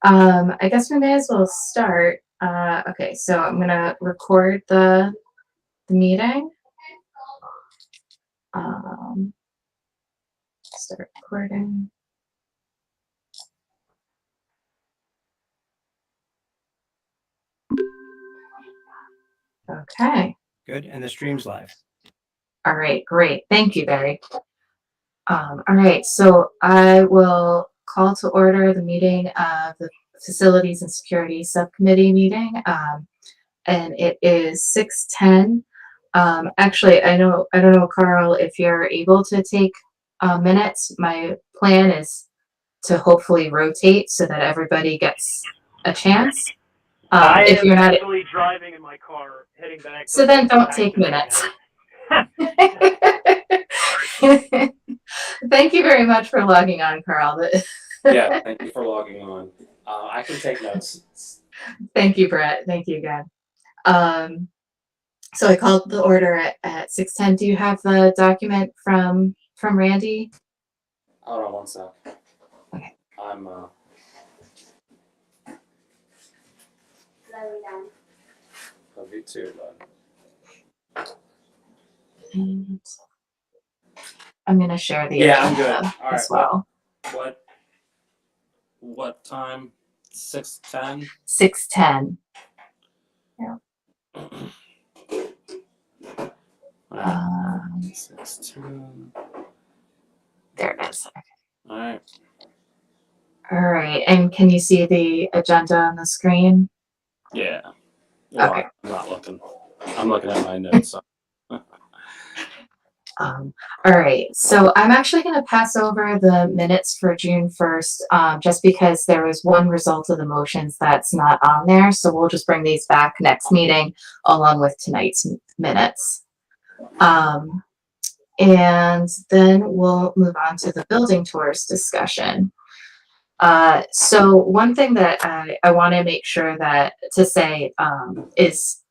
I guess we may as well start. Okay, so I'm gonna record the meeting. Start recording. Okay. Good, and the stream's live. All right, great. Thank you, Barry. All right, so I will call to order the meeting of the Facilities and Security Subcommittee meeting, and it is 6:10. Actually, I don't know, Carl, if you're able to take minutes. My plan is to hopefully rotate so that everybody gets a chance. I If am you're not, actually driving in my car, heading back. so then don't take minutes. Thank you very much for logging on, Carl. Yeah, thank you for logging on. I can take notes. Thank you, Brett. Thank you again. So I called the order at 6:10. Do you have the document from Randy? Hold on one sec. Okay. I'm Love you too, bud. And I'm gonna share the Yeah, I'm agenda good. All right, as well. What time? 6:10? 6:10. Yeah. 6:10. There it is. Okay. All right. All right. And can you see the agenda on the screen? Yeah. Well, Okay. I'm not looking. I'm looking at my notes. So. All right, so I'm actually going to pass over the minutes for June 1st, just because there was one result of the motions that's not on there. So we'll just bring these back next meeting along with tonight's minutes. And then we'll move on to the building tours discussion. So one thing that I want to make sure to say is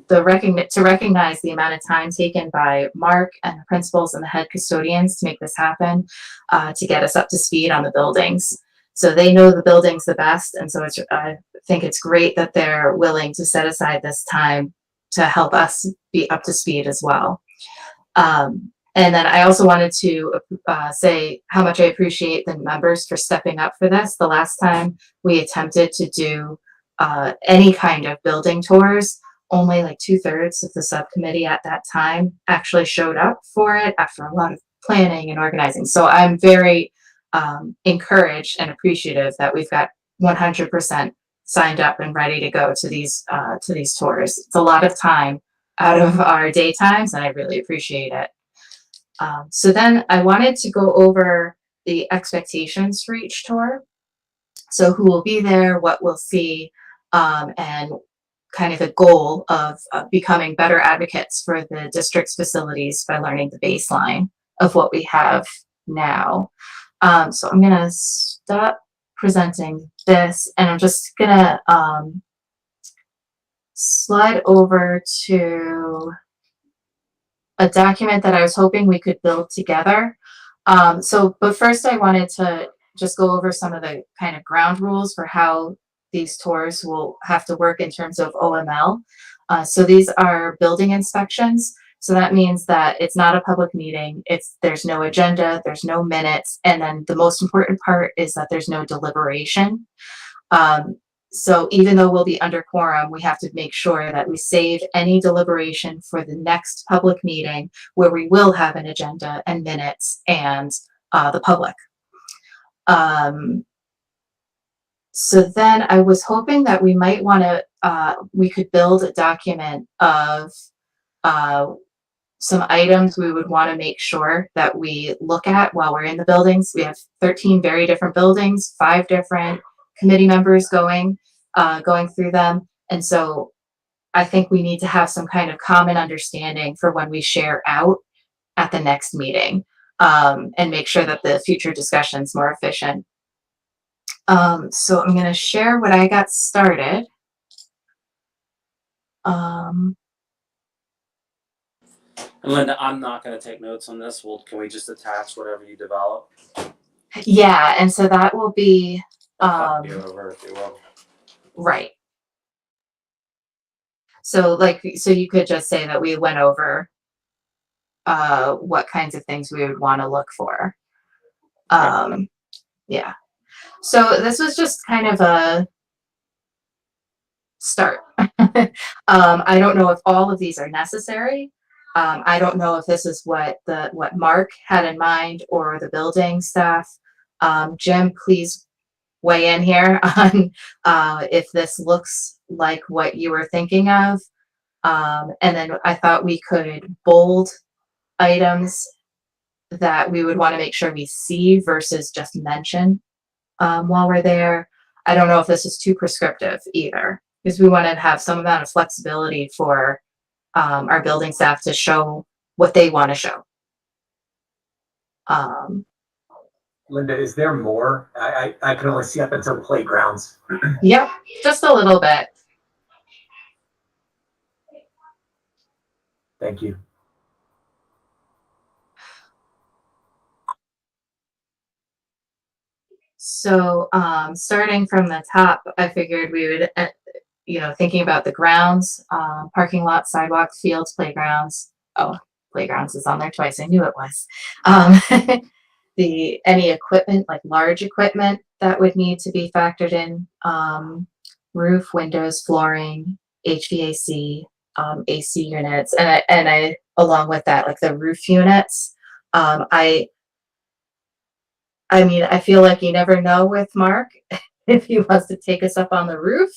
to recognize the amount of time taken by Mark and the principals and the head custodians to make this happen, to get us up to speed on the buildings. So they know the buildings the best, and so I think it's great that they're willing to set aside this time to help us be up to speed as well. And then I also wanted to say how much I appreciate the members for stepping up for this. The last time we attempted to do any kind of building tours, only like 2/3 of the subcommittee at that time actually showed up for it after a lot of planning and organizing. So I'm very encouraged and appreciative that we've got 100% signed up and ready to go to these tours. It's a lot of time out of our daytimes, and I really appreciate it. So then I wanted to go over the expectations for each tour. So who will be there, what we'll see, and kind of the goal of becoming better advocates for the district's facilities by learning the baseline of what we have now. So I'm gonna stop presenting this, and I'm just gonna slide over to a document that I was hoping we could build together. But first I wanted to just go over some of the kind of ground rules for how these tours will have to work in terms of OML. So these are building inspections. So that means that it's not a public meeting. There's no agenda, there's no minutes. And then the most important part is that there's no deliberation. So even though we'll be under quorum, we have to make sure that we save any deliberation for the next public meeting where we will have an agenda and minutes and the public. So then I was hoping that we might want to, we could build a document of some items we would want to make sure that we look at while we're in the buildings. We have 13 very different buildings, 5 different committee members going through them. And so I think we need to have some kind of common understanding for when we share out at the next meeting, and make sure that the future discussion is more efficient. So I'm going to share what I got started. And Linda, I'm not going to take notes on this. Can we just attach whatever you develop? Yeah, and so that will be Copy over, if you will. Right. So so you could just say that we went over what kinds of things we would want to look for. Yeah. So this was just kind of a start. I don't know if all of these are necessary. I don't know if this is what Mark had in mind or the building staff. Jim, please weigh in here on if this looks like what you were thinking of. And then I thought we could bold items that we would want to make sure we see versus just mention while we're there. I don't know if this is too prescriptive either, because we want to have some amount of flexibility for our building staff to show what they want to show. Linda, is there more? I can only see up until playgrounds. Yep, just a little bit. Thank you. So starting from the top, I figured we would, thinking about the grounds, parking lots, sidewalks, fields, playgrounds. Oh, playgrounds is on there twice. I knew it was. Any equipment, like large equipment that would need to be factored in, roof, windows, flooring, HVAC, AC units, and I along with that, like the roof units. I mean, I feel like you never know with Mark if he wants to take us up on the roof.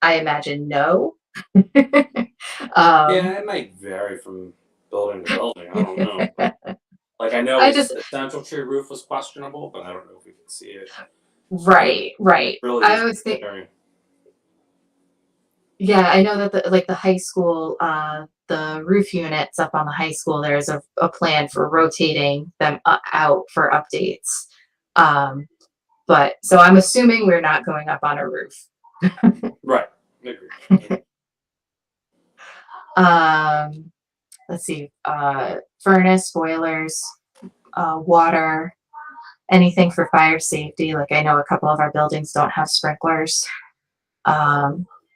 I imagine no. Yeah, it might vary from building to building. I don't know. Like I know the Central Tree roof was questionable, but I don't know if we can see it. Right. Really, I was thinking. Yeah, I know that the high school, the roof units up on the high school, there's a plan for rotating them out for updates. But so I'm assuming we're not going up on a roof. Right. Agree. Let's see, furnace, boilers, water, anything for fire safety. Like I know a couple of our buildings don't have sprinklers.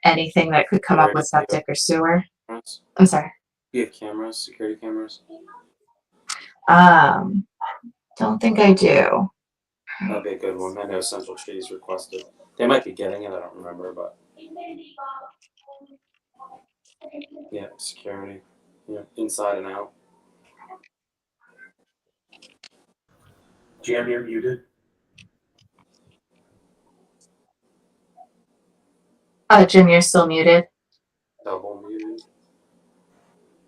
Anything that could come up with septic or sewer. I'm sorry. Do you have cameras, security cameras? Don't think I do. That'd be a good one. I know Central Trees requested. They might be getting it. I don't remember, but yeah, security. Yeah, inside and out. Jam, you're muted. Jim, you're still muted. Double muted.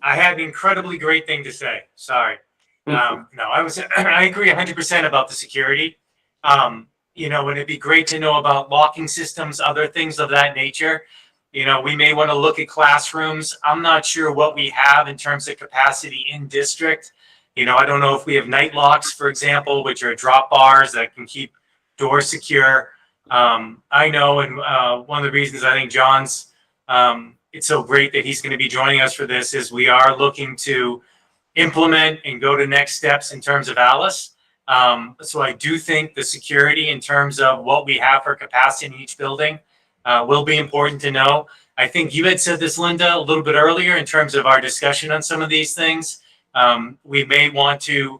I had an incredibly great thing to say. Sorry. No, I agree 100% about the security. And it'd be great to know about locking systems, other things of that nature. We may want to look at classrooms. I'm not sure what we have in terms of capacity in district. I don't know if we have night locks, for example, which are drop bars that can keep doors secure. I know, and one of the reasons I think John's it's so great that he's going to be joining us for this is we are looking to implement and go to next steps in terms of Alice. So I do think the security in terms of what we have for capacity in each building will be important to know. I think you had said this, Linda, a little bit earlier in terms of our discussion on some of these things. We may want to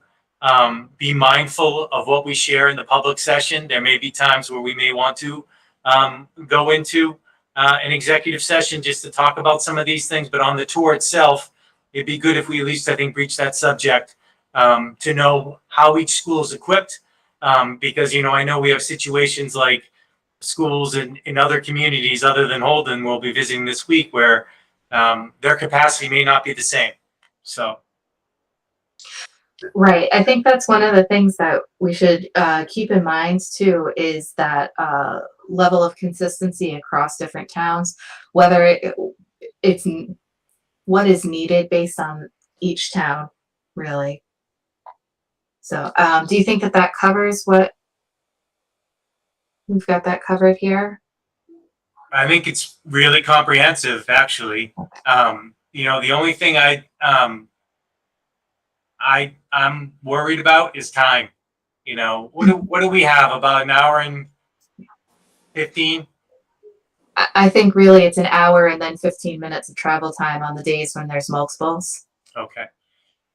be mindful of what we share in the public session. There may be times where we may want to go into an executive session just to talk about some of these things, but on the tour itself, it'd be good if we at least, I think, breach that subject to know how each school is equipped. Because, I know we have situations like schools in other communities other than Holden we'll be visiting this week where their capacity may not be the same. So. Right. I think that's one of the things that we should keep in mind too, is that level of consistency across different towns, whether it's what is needed based on each town, really. So do you think that covers what we've got that covered here? I think it's really comprehensive, actually. The only thing I'm worried about is time. What do we have? About an hour and 15? I think really it's an hour and then 15 minutes of travel time on the days when there's multiples. Okay.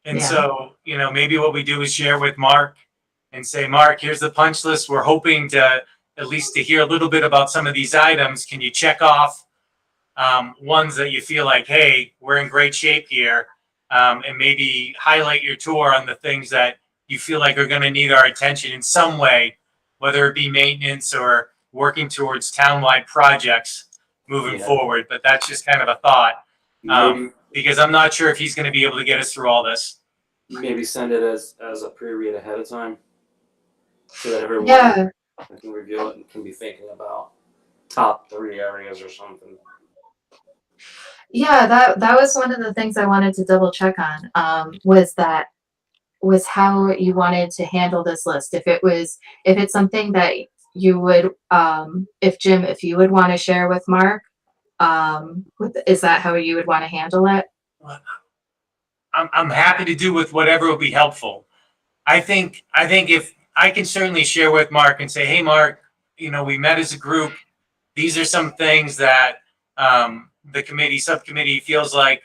And Yeah. so, maybe what we do is share with Mark and say, Mark, here's the punch list. We're hoping to at least to hear a little bit about some of these items. Can you check off ones that you feel like, hey, we're in great shape here, and maybe highlight your tour on the things that you feel like are going to need our attention in some way, whether it be maintenance or working towards townwide projects moving Yeah. forward. But that's just kind of a thought, Maybe because I'm not sure if he's going to be able to get us through all this. maybe send it as a pre-read ahead of time, so that everyone Yeah. can review it and can be thinking about top 3 areas or something. Yeah, that was one of the things I wanted to double check on, was how you wanted to handle this list. If it's something that you would, if you would want to share with Mark, is that how you would want to handle it? I'm happy to do with whatever will be helpful. I think if I can certainly share with Mark and say, hey, Mark, we met as a group. These are some things that the subcommittee feels like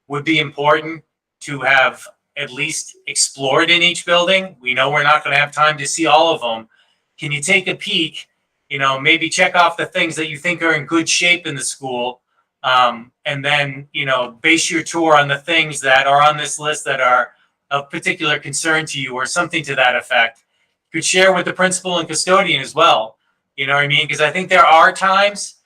would be important to have at least explored in each building. We know we're not going to have time to see all of them. Can you take a peek? Maybe check off the things that you think are in good shape in the school, and then base your tour on the things that are on this list that are of particular concern to you, or something to that effect. You could share with the principal and custodian as well. You know what I mean? Because I think there are times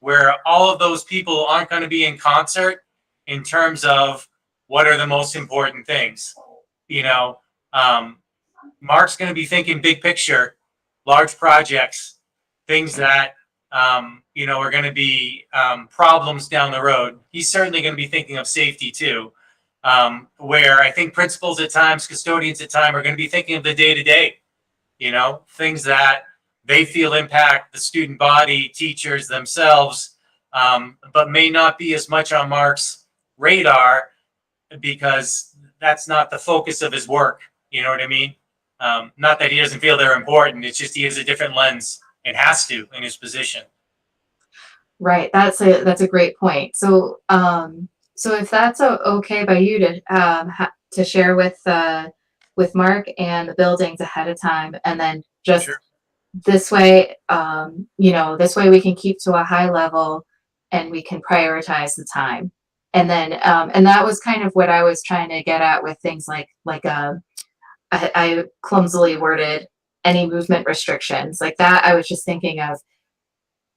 where all of those people aren't going to be in concert in terms of what are the most important things. Mark's going to be thinking big picture, large projects, things that are going to be problems down the road. He's certainly going to be thinking of safety too, where I think principals at times, custodians at times, are going to be thinking of the day-to-day, things that they feel impact the student body, teachers themselves, but may not be as much on Mark's radar because that's not the focus of his work. You know what I mean? Not that he doesn't feel they're important. It's just he has a different lens and has to in his position. Right. That's a great point. So, so if that's okay by you to share with Mark and the buildings ahead of time, and then just Sure. this way, this way we can keep to a high level and we can prioritize the time. And then, and that was kind of what I was trying to get at with things like I clumsily worded any movement restrictions like that. I was just thinking of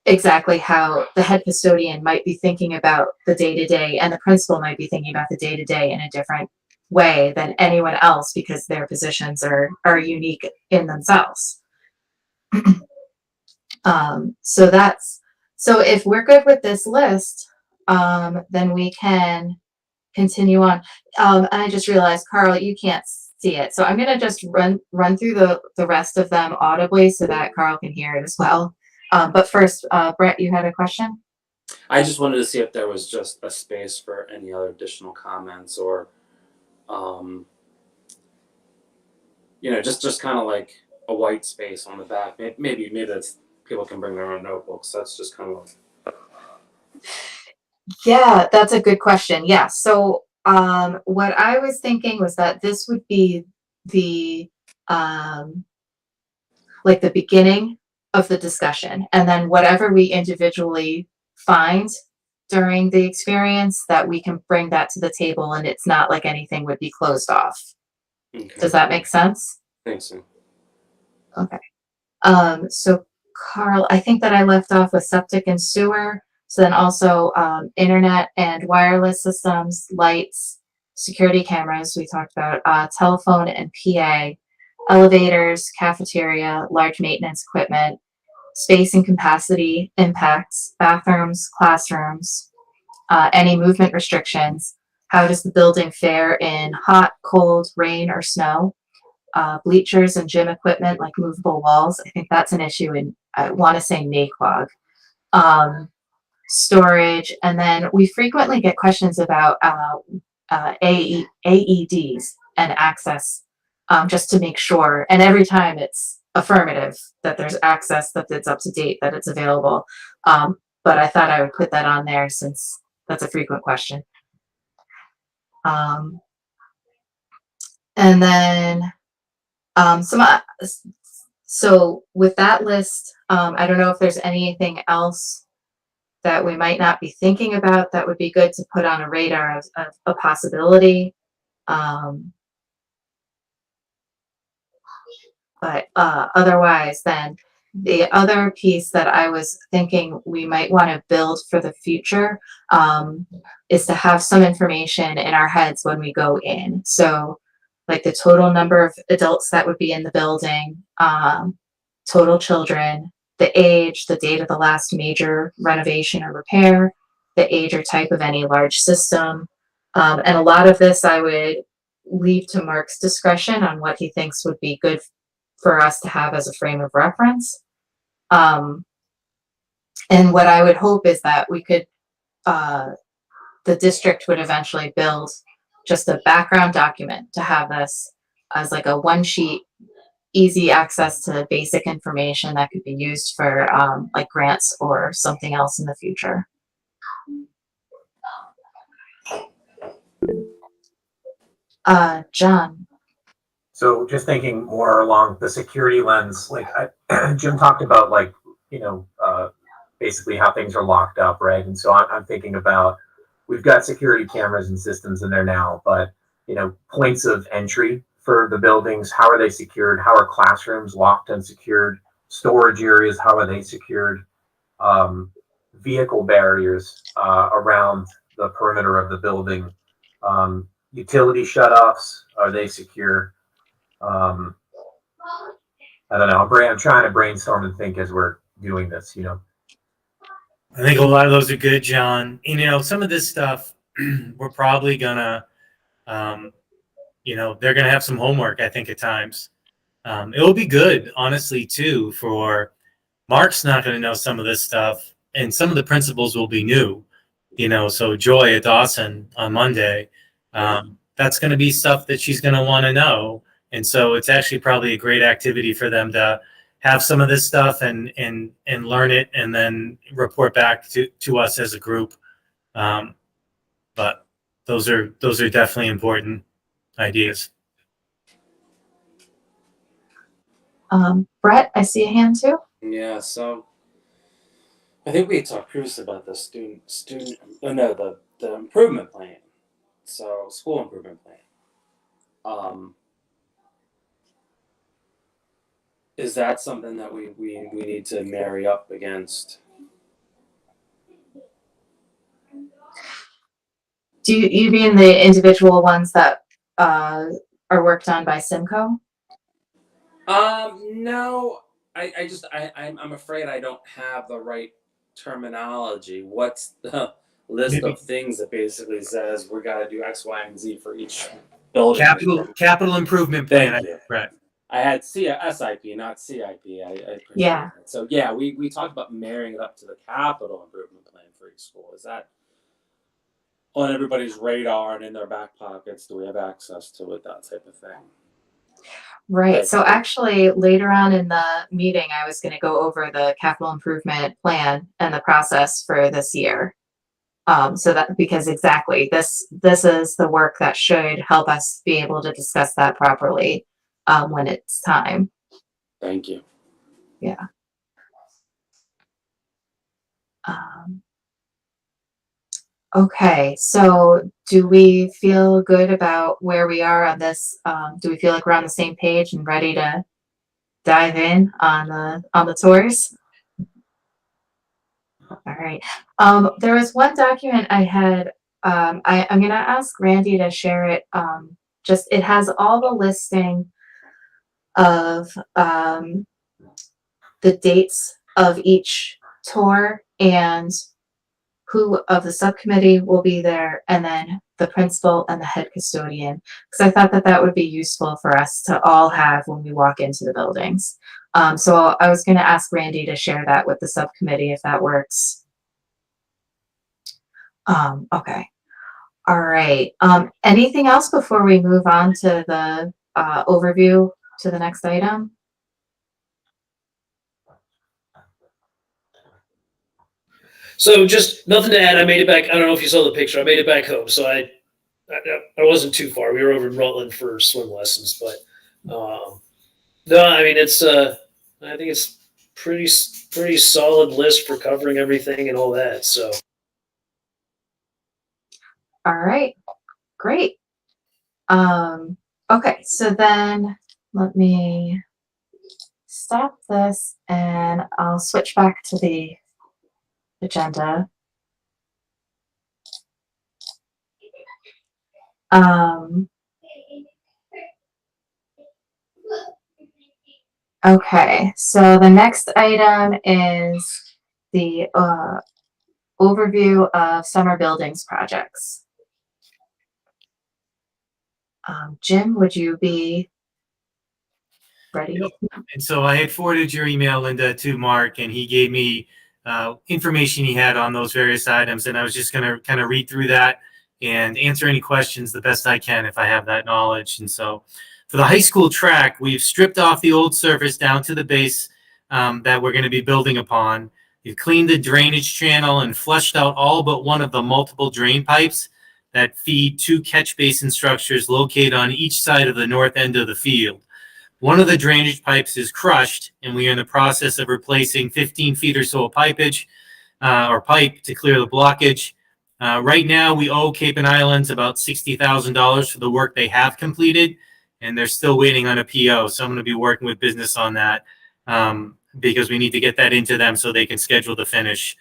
exactly how the head custodian might be thinking about the day-to-day, and the principal might be thinking about the day-to-day in a different way than anyone else because their positions are unique in themselves. So if we're good with this list, then we can continue on. And I just realized, Carl, you can't see it. So I'm going to just run through the rest of them audibly so that Carl can hear it as well. But first, Brett, you had a question? I just wanted to see if there was just a space for any other additional comments, or, just kind of like a white space on the back. Maybe that's, people can bring their own notebooks. That's just kind of like. Yeah, that's a good question. Yeah. So, what I was thinking was that this would be the, like the beginning of the discussion, and then whatever we individually find during the experience, that we can bring that to the table, and it's not like anything would be closed off. Okay. Does that make sense? Thanks. So. Okay. So Carl, I think that I left off with septic and sewer. So then also internet and wireless systems, lights, security cameras, we talked about, telephone and PA, elevators, cafeteria, large maintenance equipment, space and capacity impacts, bathrooms, classrooms, any movement restrictions. How does the building fare in hot, cold, rain, or snow? Bleachers and gym equipment like movable walls. I think that's an issue in, I want to say, NAQUAG. Storage, and then we frequently get questions about AEDs and access, just to make sure. And every time it's affirmative, that there's access, that it's up to date, that it's available. But I thought I would put that on there since that's a frequent question. And then so with that list, I don't know if there's anything else that we might not be thinking about that would be good to put on a radar of a possibility. But otherwise, then the other piece that I was thinking we might want to build for the future is to have some information in our heads when we go in. So, like the total number of adults that would be in the building, total children, the age, the date of the last major renovation or repair, the age or type of any large system. And a lot of this I would leave to Mark's discretion on what he thinks would be good for us to have as a frame of reference. And what I would hope is that we could, the district would eventually build just a background document to have this as like a one sheet, easy access to basic information that could be used for like grants or something else in the future. John. So just thinking more along the security lens, like Jim talked about, like, basically how things are locked up, right? And so I'm thinking about, we've got security cameras and systems in there now, but, points of entry for the buildings, how are they secured? How are classrooms locked and secured? Storage areas, how are they secured? Vehicle barriers around the perimeter of the building. Utility shutoffs, are they secure? I don't know. I'm trying to brainstorm and think as we're doing this, I think a lot of those are good, John. Some of this stuff we're probably gonna, they're gonna have some homework, I think, at times. It'll be good, honestly, too, for Mark's not gonna know some of this stuff, and some of the principles will be new. So Joy at Dawson on Monday, that's gonna be stuff that she's gonna want to know. And so it's actually probably a great activity for them to have some of this stuff and learn it and then report back to us as a group. But those are definitely important ideas. Brett, I see a hand too. Yeah, so I think we talked previously about the the improvement plan. So school improvement plan. Is that something that we need to marry up against? Do you mean the individual ones that are worked on by Simcoe? No. I'm afraid I don't have the right terminology. What's the list of things that basically says we got to do X, Y, and Z for each building? Capital improvement plan. Thank you. Right. I had SIP, not CIP. I appreciate Yeah. that. So yeah, we talked about marrying it up to the capital improvement plan for each school. Is that on everybody's radar and in their back pockets? Do we have access to it? That type of thing. Right. So actually, later on in the meeting, I was going to go over the capital improvement plan and the process for this year. So that, because exactly this is the work that should help us be able to discuss that properly when it's time. Thank you. Yeah. Okay, so do we feel good about where we are on this? Do we feel like we're on the same page and ready to dive in on the tours? All right. There was one document I had. I'm going to ask Randy to share it. It has all the listing of the dates of each tour and who of the subcommittee will be there, and then the principal and the head custodian. Because I thought that would be useful for us to all have when we walk into the buildings. So I was going to ask Randy to share that with the subcommittee if that works. Okay. All right. Anything else before we move on to the overview to the next item? So just nothing to add. I made it back. I don't know if you saw the picture. I made it back home, so I wasn't too far. We were over in Rutland for swim lessons, but no, I mean it's I think it's pretty solid list for covering everything and all that. So All right, great. Okay, so then let me stop this and I'll switch back to the agenda. Okay, so the next item is the overview of summer buildings projects. Jim, would you be ready? Yep. And so I had forwarded your email, Linda, to Mark, and he gave me information he had on those various items. And I was just going to kind of read through that and answer any questions the best I can if I have that knowledge. And so for the high school track, we've stripped off the old surface down to the base that we're going to be building upon. We've cleaned the drainage channel and flushed out all but one of the multiple drain pipes that feed 2 catch basin structures located on each side of the north end of the field. One of the drainage pipes is crushed, and we are in the process of replacing 15 feet or so of pipage or pipe to clear the blockage. Right now, we owe Cape and Islands about $60,000 for the work they have completed, and they're still waiting on a PO. So I'm going to be working with business on that because we need to get that into them so they can schedule the finish.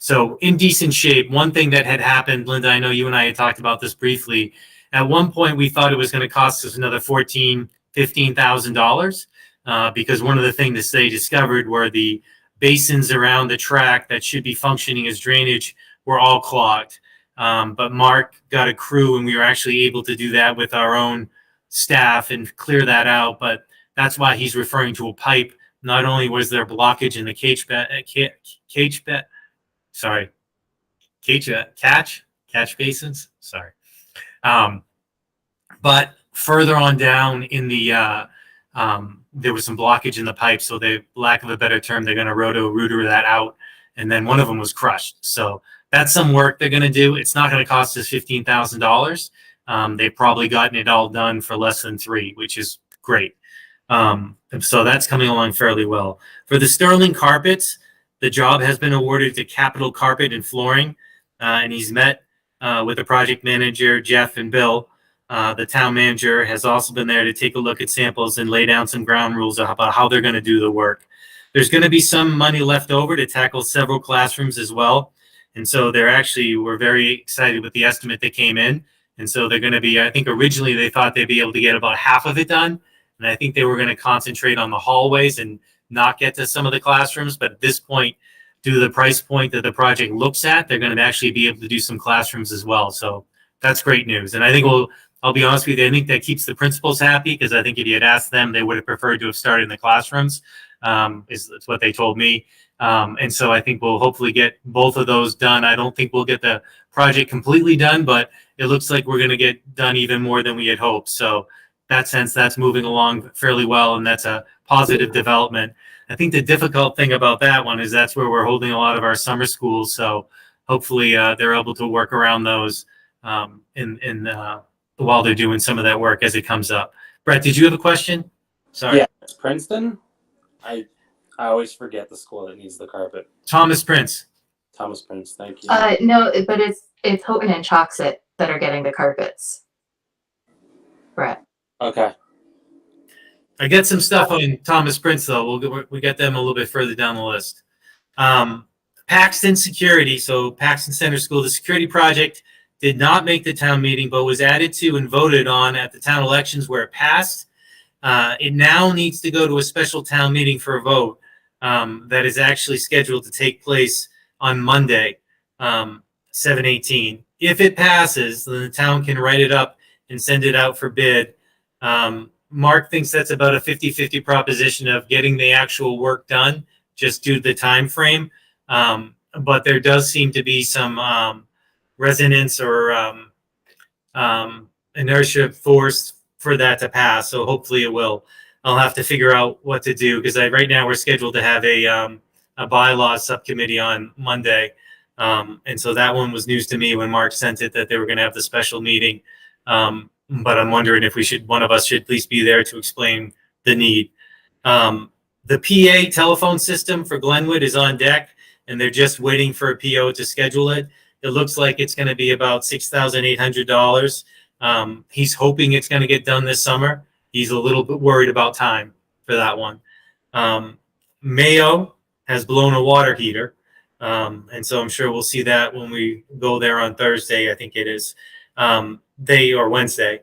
So in decent shape. One thing that had happened, Linda, I know you and I had talked about this briefly. At one point, we thought it was going to cost us another $15,000 because one of the things that they discovered were the basins around the track that should be functioning as drainage were all clogged. But Mark got a crew and we were actually able to do that with our own staff and clear that out. But that's why he's referring to a pipe. Not only was there blockage in the catch basins, sorry. But further on down in the, there was some blockage in the pipe. So they, lack of a better term, they're going to roto-rooter that out. And then one of them was crushed. So that's some work they're going to do. It's not going to cost us $15,000. They've probably gotten it all done for less than $3 million, which is great. So that's coming along fairly well. For the Sterling carpets, the job has been awarded to Capital Carpet and Flooring, and he's met with the project manager, Jeff and Bill. The town manager has also been there to take a look at samples and lay down some ground rules about how they're going to do the work. There's going to be some money left over to tackle several classrooms as well. And so we're very excited with the estimate that came in. And so they're going to be, I think originally they thought they'd be able to get about half of it done. And I think they were going to concentrate on the hallways and not get to some of the classrooms. But at this point, due to the price point that the project looks at, they're going to actually be able to do some classrooms as well. So that's great news. And I think I'll be honest with you, I think that keeps the principals happy because I think if you had asked them, they would have preferred to have started in the classrooms, is what they told me. And so I think we'll hopefully get both of those done. I don't think we'll get the project completely done, but it looks like we're going to get done even more than we had hoped. So that sense, that's moving along fairly well, and that's a positive development. I think the difficult thing about that one is that's where we're holding a lot of our summer schools. So hopefully they're able to work around those while they're doing some of that work as it comes up. Brett, did you have a question? Sorry. Yeah, it's Princeton. I always forget the school that needs the carpet. Thomas Prince. Thomas Prince, thank you. No, but it's Houghton and Choxet that are getting the carpets. Brett. Okay. I get some stuff on Thomas Prince though. We'll get them a little bit further down the list. Paxton Security. So Paxton Center School, the security project did not make the town meeting, but was added to and voted on at the town elections where it passed. It now needs to go to a special town meeting for a vote that is actually scheduled to take place on Monday, 7/18. If it passes, then the town can write it up and send it out for bid. Mark thinks that's about a 50-50 proposition of getting the actual work done just due to the time frame. But there does seem to be some resonance or inertia force for that to pass. So hopefully it will. I'll have to figure out what to do because right now we're scheduled to have a bylaws subcommittee on Monday. And so that one was news to me when Mark sent it that they were going to have the special meeting. But I'm wondering if one of us should at least be there to explain the need. The PA telephone system for Glenwood is on deck, and they're just waiting for a PO to schedule it. It looks like it's going to be about $6,800. He's hoping it's going to get done this summer. He's a little bit worried about time for that one. Mayo has blown a water heater. And so I'm sure we'll see that when we go there on Thursday, I think it is, or Wednesday.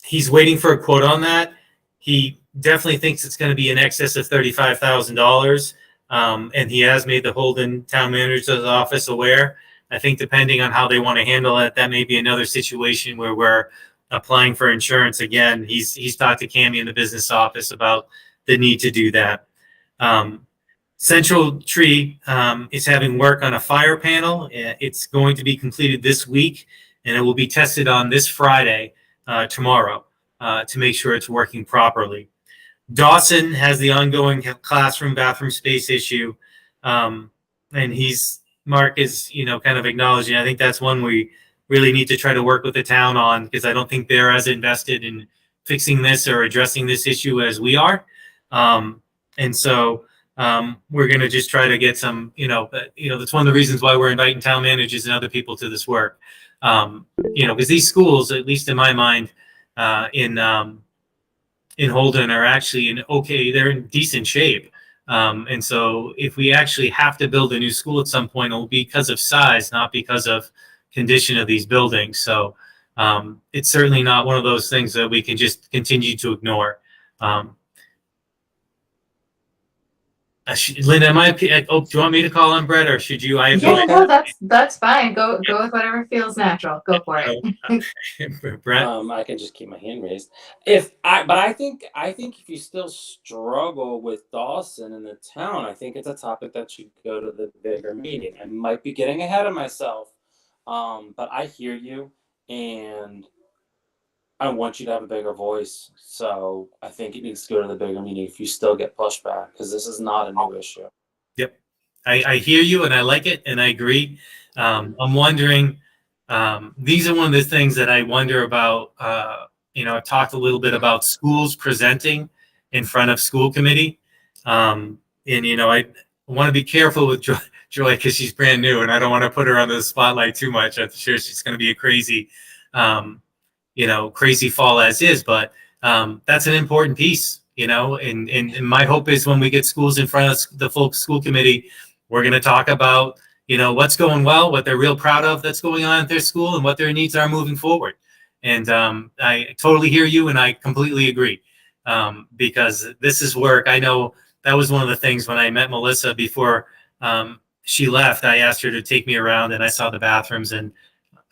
He's waiting for a quote on that. He definitely thinks it's going to be in excess of $35,000. And he has made the Holden town manager's office aware. I think depending on how they want to handle it, that may be another situation where we're applying for insurance again. He's talked to Cammie in the business office about the need to do that. Central Tree is having work on a fire panel. It's going to be completed this week, and it will be tested on this Friday, tomorrow, to make sure it's working properly. Dawson has the ongoing classroom bathroom space issue, and Mark is, kind of acknowledging. I think that's one we really need to try to work with the town on, because I don't think they're as invested in fixing this or addressing this issue as we are. And so we're going to just try to get some, that's one of the reasons why we're inviting town managers and other people to this work. Because these schools, at least in my mind, in Holden are actually they're in decent shape. And so if we actually have to build a new school at some point, it will be because of size, not because of condition of these buildings. So it's certainly not one of those things that we can just continue to ignore. Linda, do you want me to call on Brett, or should you? Yeah, no, that's fine. Go with whatever feels natural. Go for it. Brett, I can just keep my hand raised. I think if you still struggle with Dawson in the town, I think it's a topic that should go to the bigger meeting. I might be getting ahead of myself, but I hear you, and I want you to have a bigger voice. So I think it needs to go to the bigger meeting if you still get pushback, because this is not a new issue. Yep. I hear you, and I like it, and I agree. I'm wondering, these are one of the things that I wonder about. I've talked a little bit about schools presenting in front of school committee. I want to be careful with Joy because she's brand new, and I don't want to put her under the spotlight too much. I'm sure she's going to be a crazy fall as is, but that's an important piece, and my hope is when we get schools in front of the full school committee, we're going to talk about, what's going well, what they're real proud of that's going on at their school, and what their needs are moving forward. And I totally hear you, and I completely agree, because this is work. I know that was one of the things when I met Melissa before she left. I asked her to take me around, and I saw the bathrooms and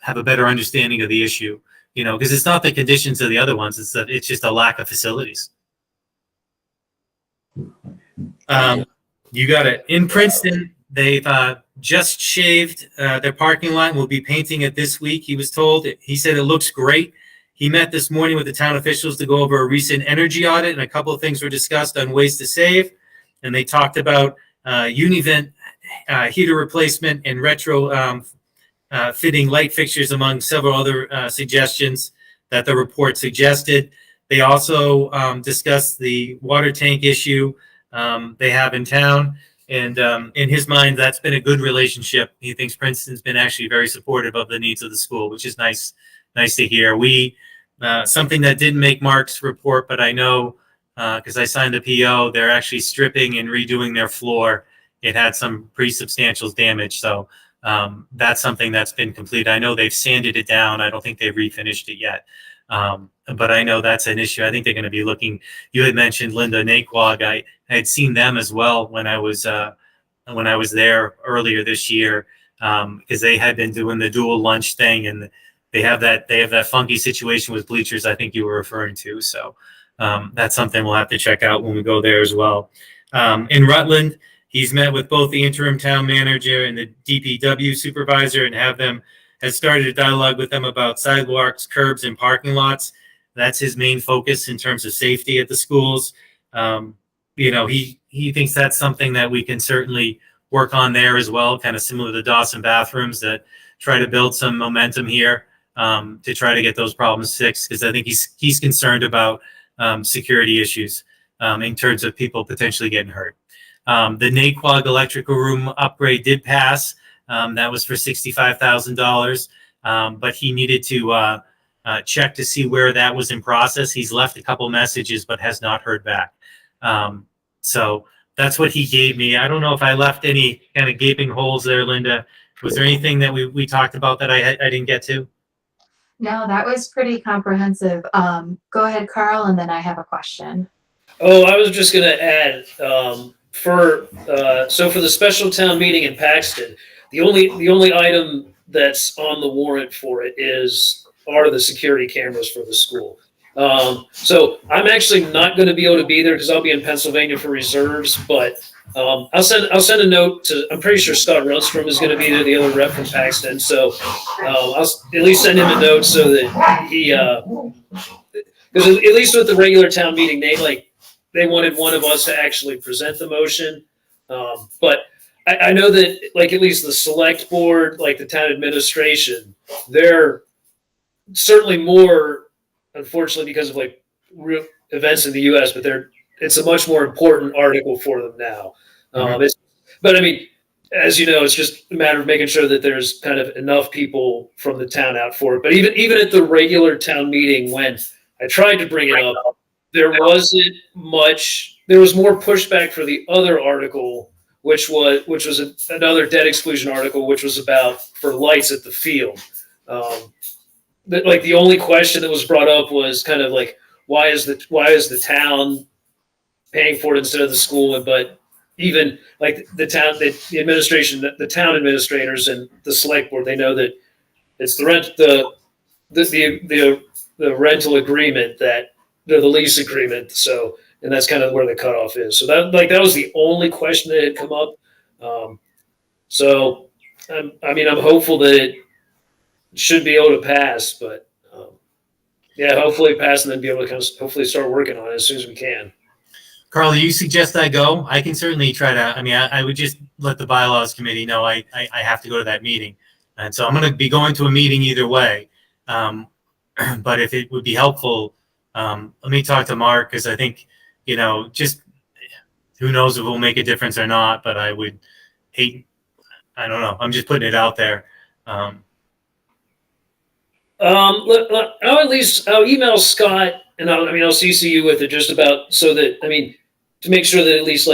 have a better understanding of the issue. Because it's not the conditions of the other ones. It's just a lack of facilities. You got it. In Princeton, they've just shaved their parking lot and will be painting it this week. He was told. He said it looks great. He met this morning with the town officials to go over a recent energy audit, and a couple of things were discussed on ways to save. And they talked about univent heater replacement and retro fitting light fixtures, among several other suggestions that the report suggested. They also discussed the water tank issue they have in town. And in his mind, that's been a good relationship. He thinks Princeton's been actually very supportive of the needs of the school, which is nice to hear. Something that didn't make Mark's report, but I know because I signed the PO, they're actually stripping and redoing their floor. It had some pretty substantial damage. So that's something that's been completed. I know they've sanded it down. I don't think they've refinished it yet. But I know that's an issue. I think they're going to be looking. You had mentioned Linda Naquag. I had seen them as well when I was there earlier this year, because they had been doing the dual lunch thing, and they have that funky situation with bleachers I think you were referring to. So that's something we'll have to check out when we go there as well. In Rutland, he's met with both the interim town manager and the DPW supervisor, and has started a dialogue with them about sidewalks, curbs, and parking lots. That's his main focus in terms of safety at the schools. he thinks that's something that we can certainly work on there as well, kind of similar to Dawson bathrooms, that try to build some momentum here to try to get those problems fixed, because I think he's concerned about security issues in terms of people potentially getting hurt. The Naquag electrical room upgrade did pass. That was for $65,000, but he needed to check to see where that was in process. He's left a couple messages, but has not heard back. So that's what he gave me. I don't know if I left any kind of gaping holes there, Linda. Was there anything that we talked about that I didn't get to? No, that was pretty comprehensive. Go ahead, Carl, and then I have a question. Oh, I was just going to add for the special town meeting in Paxton, the only item that's on the warrant for it are the security cameras for the school. So I'm actually not going to be able to be there because I'll be in Pennsylvania for reserves, but I'll send a note to, I'm pretty sure Scott Rundstrom is going to be there, the other rep from Paxton. So I'll at least send him a note so that he, because at least with the regular town meeting, they wanted one of us to actually present the motion. But I know that at least the select board, the town administration, they're certainly more, unfortunately, because of real events in the U.S., but it's a much more important article for them now. But I mean, as you know, it's just a matter of making sure that there's kind of enough people from the town out for it. But even at the regular town meeting, when I tried to bring it up, there wasn't much. There was more pushback for the other article, which was another debt exclusion article, which was for lights at the field. The only question that was brought up was kind of why is the town paying for it instead of the school? But even the administration, the town administrators and the select board, they know that it's the rental agreement the lease agreement. So, and that's kind of where the cutoff is. So that was the only question that had come up. So I'm hopeful that it should be able to pass, but hopefully pass and then be able to kind of hopefully start working on it as soon as we can. Carl, you suggest I go? I can certainly try to. I mean, I would just let the bylaws committee know I have to go to that meeting, and so I'm going to be going to a meeting either way. But if it would be helpful, let me talk to Mark, because I think just who knows if it will make a difference or not. But I would hate. I don't know. I'm just putting it out there. I'll email Scott and I'll CC you with it just about so that to make sure that at least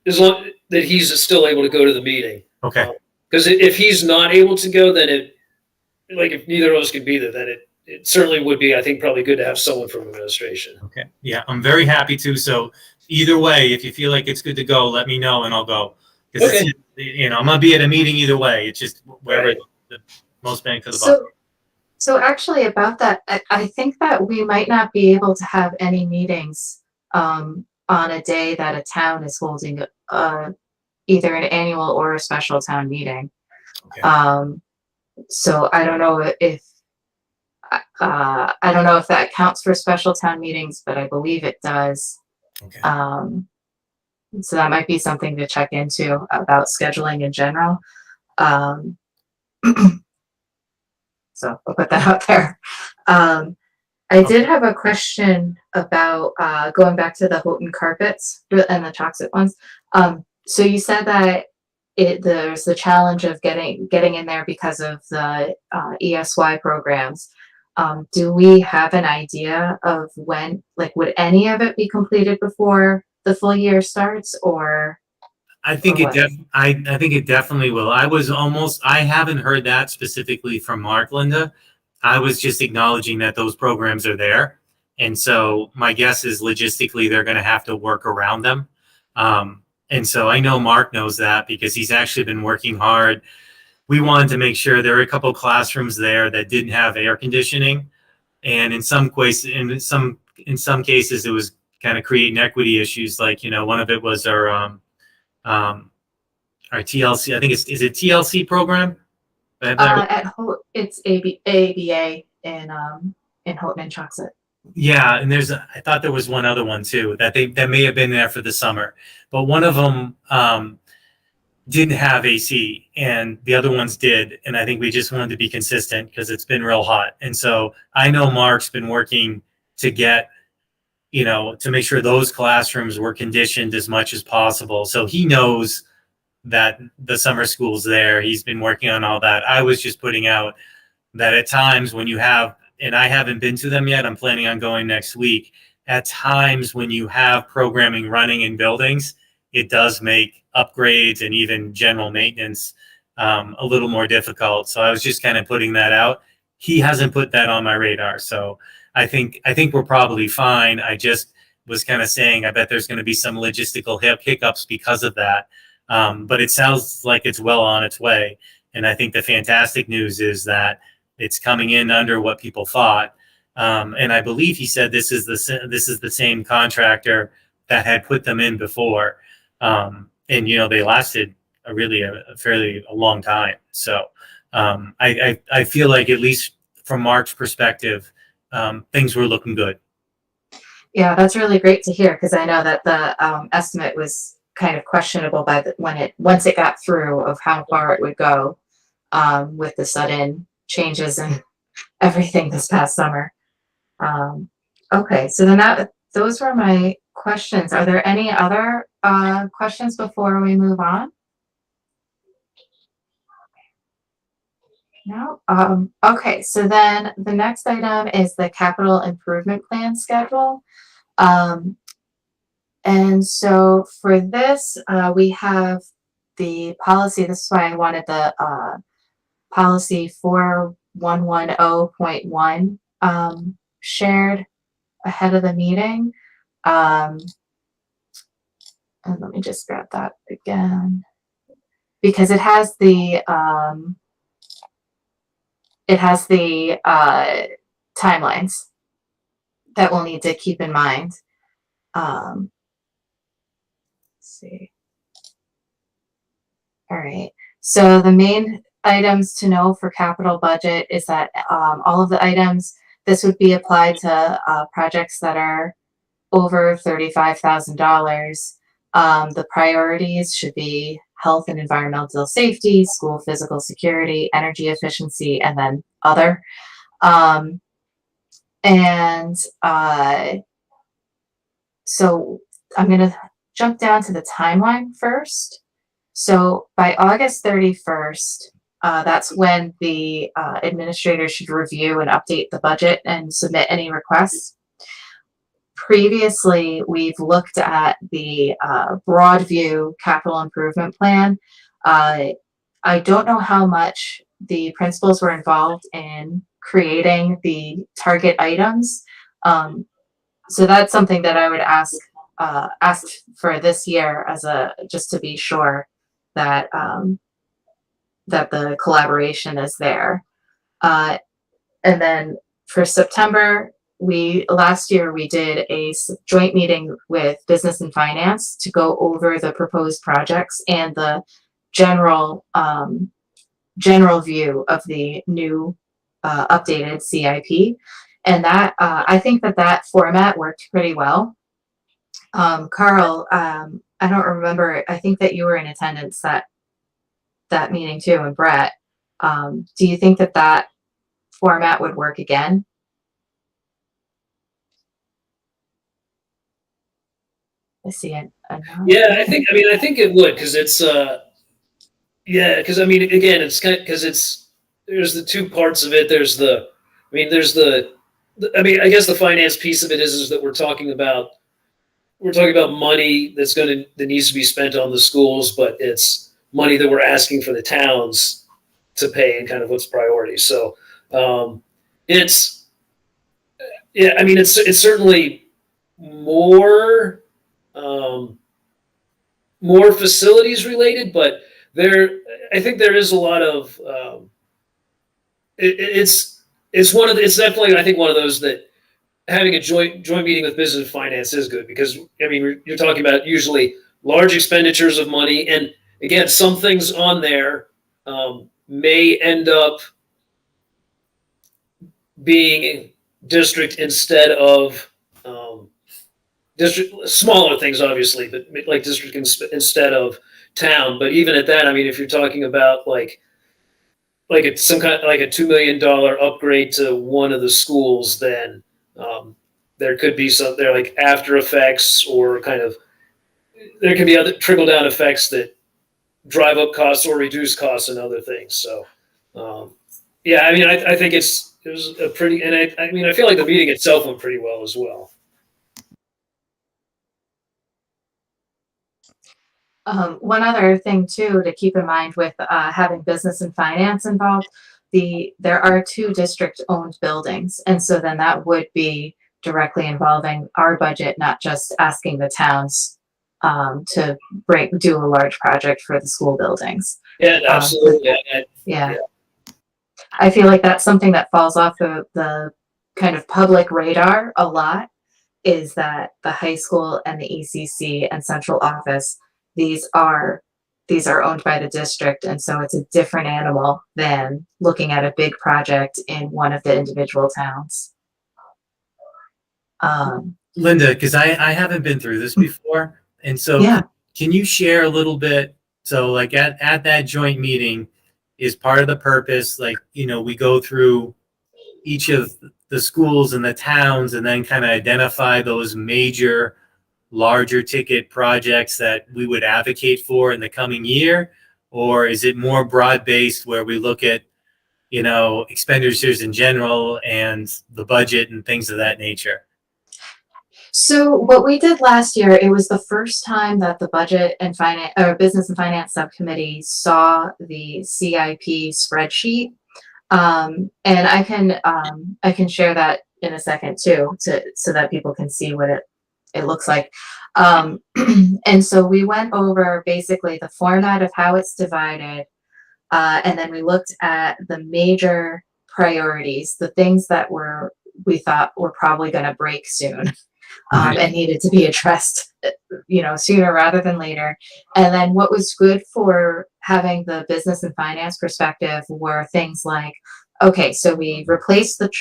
as long that he's still able to go to the meeting. Okay. Because if he's not able to go, then if neither of us can be there, then it certainly would be, I think, probably good to have someone from administration. Okay. Yeah, I'm very happy to. So either way, if you feel like it's good to go, let me know and I'll go. Okay. I'm gonna be at a meeting either way. It's just wherever Right. the most bang for the buck. So actually about that, I think that we might not be able to have any meetings on a day that a town is holding either an annual or a special town meeting. Okay. So I don't know if that counts for special town meetings, but I believe it does. Okay. So that might be something to check into about scheduling in general. So I'll put that out there. I did have a question about going back to the Houghton carpets and the toxic ones. So you said that there's the challenge of getting in there because of the ESY programs. Do we have an idea of when, would any of it be completed before the full year starts, or? I think I think it definitely will. I haven't heard that specifically from Mark, Linda. I was just acknowledging that those programs are there. And so my guess is logistically they're going to have to work around them. And so I know Mark knows that because he's actually been working hard. We wanted to make sure there were a couple of classrooms there that didn't have air conditioning. And in some cases, it was kind of creating equity issues. One of it was our TLC, I think is it TLC program? It's ABA in Houghton and Chocolate. Yeah, and I thought there was one other one too that may have been there for the summer, but one of them didn't have AC and the other ones did. And I think we just wanted to be consistent because it's been real hot. And so I know Mark's been working to get, to make sure those classrooms were conditioned as much as possible. So he knows that the summer school's there. He's been working on all that. I was just putting out that at times when you have, and I haven't been to them yet, I'm planning on going next week. At times when you have programming running in buildings, it does make upgrades and even general maintenance a little more difficult. So I was just kind of putting that out. He hasn't put that on my radar. So I think we're probably fine. I just was kind of saying, I bet there's going to be some logistical hiccups because of that. But it sounds like it's well on its way. And I think the fantastic news is that it's coming in under what people thought. And I believe he said this is the same contractor that had put them in before. And, they lasted a fairly long time. So I feel like, at least from Mark's perspective, things were looking good. Yeah, that's really great to hear, because I know that the estimate was kind of questionable once it got through of how far it would go with the sudden changes and everything this past summer. Okay, so then those were my questions. Are there any other questions before we move on? No? Okay, so then the next item is the capital improvement plan schedule. And so for this, we have the policy. This is why I wanted the policy 4110.1 shared ahead of the meeting. And let me just grab that again, because it has the timelines that we'll need to keep in mind. Let's see. All right. So the main items to know for capital budget is that all of the items, this would be applied to projects that are over $35,000. The priorities should be health and environmental safety, school physical security, energy efficiency, and then other. So I'm going to jump down to the timeline first. So by August 31st, that's when the administrator should review and update the budget and submit any requests. Previously, we've looked at the broad view capital improvement plan. I don't know how much the principals were involved in creating the target items. So that's something that I would ask for this year just to be sure that that the collaboration is there. And then for September, last year we did a joint meeting with business and finance to go over the proposed projects and the general view of the new updated CIP. And that I think that format worked pretty well. Carl, I don't remember. I think that you were in attendance that meeting too, and Brett. Do you think that format would work again? I see it. Yeah, I think it would, because it's because again, it's kind of, because there's the two parts of it. I guess the finance piece of it is that we're talking about money that needs to be spent on the schools, but it's money that we're asking for the towns to pay, and kind of what's priority. So it's certainly more facilities related, but I think there is a lot of it's definitely, I think, one of those that having a joint meeting with business and finance is good, because you're talking about usually large expenditures of money, and again, some things on there may end up being district instead of district, smaller things obviously, but like district instead of town. But even at that, I mean, if you're talking about like it's some kind of like a $2 million upgrade to one of the schools, then there could be some there like after effects or kind of there can be other trickle down effects that drive up costs or reduce costs and other things. So yeah, I mean, I think it was a pretty, and I mean, I feel like the meeting itself went pretty well as well. One other thing too to keep in mind with having business and finance involved, there are 2 district-owned buildings, and so then that would be directly involving our budget, not just asking the towns to do a large project for the school buildings. Yeah, absolutely. Yeah. I feel like that's something that falls off the kind of public radar a lot, is that the high school and the ECC and central office, these are owned by the district, and so it's a different animal than looking at a big project in one of the individual towns. Linda, because I haven't been through this before, and so Yeah. can you share a little bit? So like at that joint meeting, is part of the purpose, like, you know, we go through each of the schools and the towns and then kind of identify those major larger ticket projects that we would advocate for in the coming year? Or is it more broad based where we look at, you know, expenditures in general and the budget and things of that nature? So what we did last year, it was the first time that the budget and finance or business and finance subcommittee saw the CIP spreadsheet. And I can share that in a second too, so that people can see what it looks like. And so we went over basically the format of how it's divided. And then we looked at the major priorities, the things that we thought were probably going to break soon. And needed to be addressed, you know, sooner rather than later. And then what was good for having the business and finance perspective were things like, okay, so we replaced the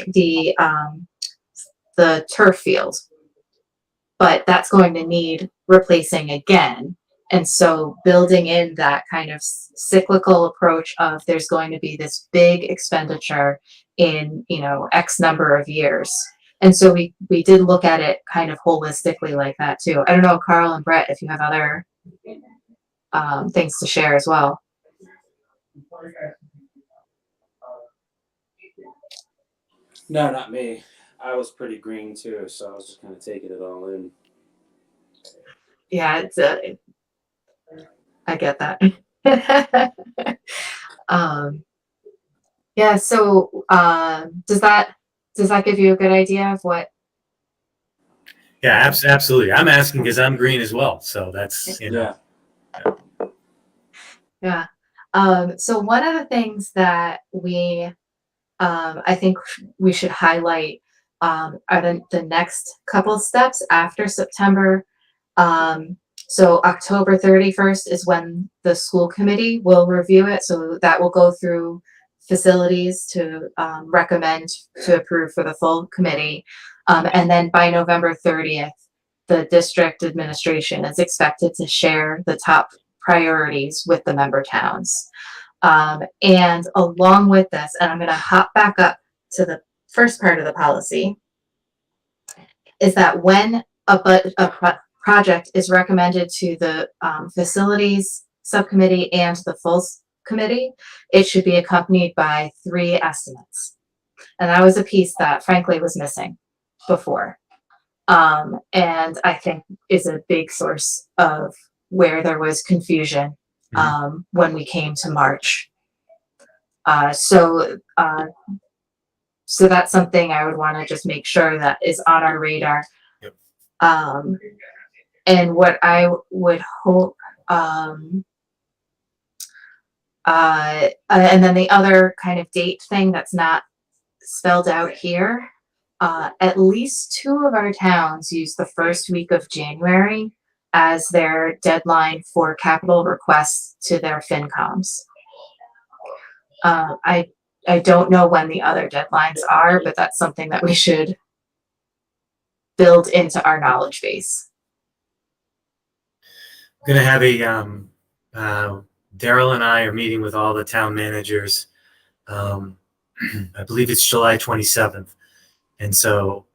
turf field, but that's going to need replacing again. And so building in that kind of cyclical approach of there's going to be this big expenditure in, you know, X number of years. And so we did look at it kind of holistically like that too. I don't know, Carl and Brett, if you have other things to share as well. No, not me. I was pretty green too, so I was just kind of taking it all in. Yeah, it's I get that. Yeah, so does that give you a good idea of what? Yeah, absolutely. I'm asking because I'm green as well. So that's, you know. Yeah. So one of the things that I think we should highlight are the next couple steps after September. So October 31st is when the school committee will review it. So that will go through facilities to recommend to approve for the full committee. And then by November 30th, the district administration is expected to share the top priorities with the member towns. And along with this, and I'm going to hop back up to the first part of the policy, is that when a project is recommended to the facilities subcommittee and the full committee, it should be accompanied by 3 estimates. And that was a piece that frankly was missing before. And I think is a big source of where there was confusion when we came to March. So that's something I would want to just make sure that is on our radar. Yep. And what I would hope, and then the other kind of date thing that's not spelled out here, at least 2 of our towns use the first week of January as their deadline for capital requests to their FinComs. I don't know when the other deadlines are, but that's something that we should build into our knowledge base. We're gonna have a Daryl and I are meeting with all the town managers. I believe it's July 27th, and so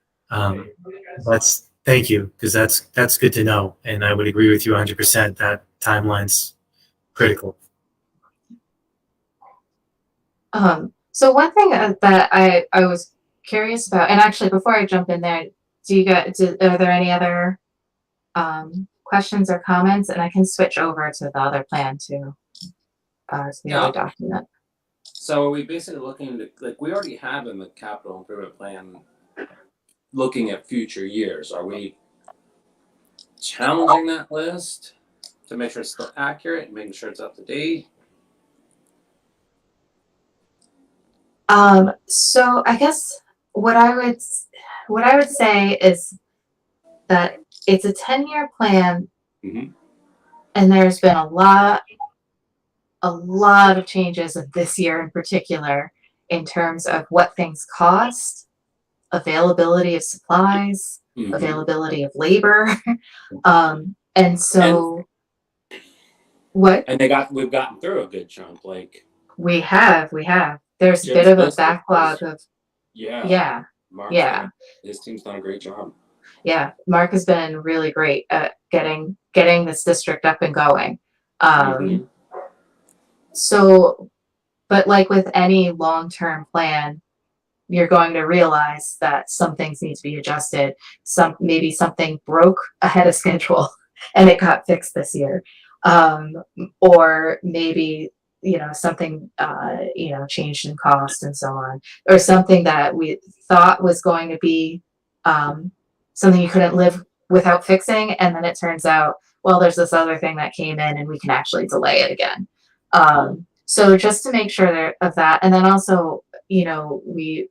thank you, because that's good to know, and I would agree with you 100% that timeline's critical. So one thing that I was curious about, and actually before I jump in there, are there any other questions or comments? And I can switch over to the other plan too, to the other document. So are we basically looking to, like, we already have in the capital improvement plan looking at future years. Are we challenging that list to make sure it's still accurate and making sure it's up to date? So I guess what I would say is that it's a 10-year plan, Mhm. and there's been a lot of changes of this year in particular in terms of what things cost, availability of supplies, Mhm. availability of labor. And so what? And we've gotten through a good chunk, like We have. There's a Jim's bit of a list backlog of, yeah. His team's done a great job. Yeah, Mark has been really great at getting this district up and going. So, but like with any long-term plan, you're going to realize that some things need to be adjusted. Maybe something broke ahead of schedule and it got fixed this year. Or maybe, something, changed in cost and so on, or something that we thought was going to be, something you couldn't live without fixing. And then it turns out, well, there's this other thing that came in and we can actually delay it again. So just to make sure of that. And then also, we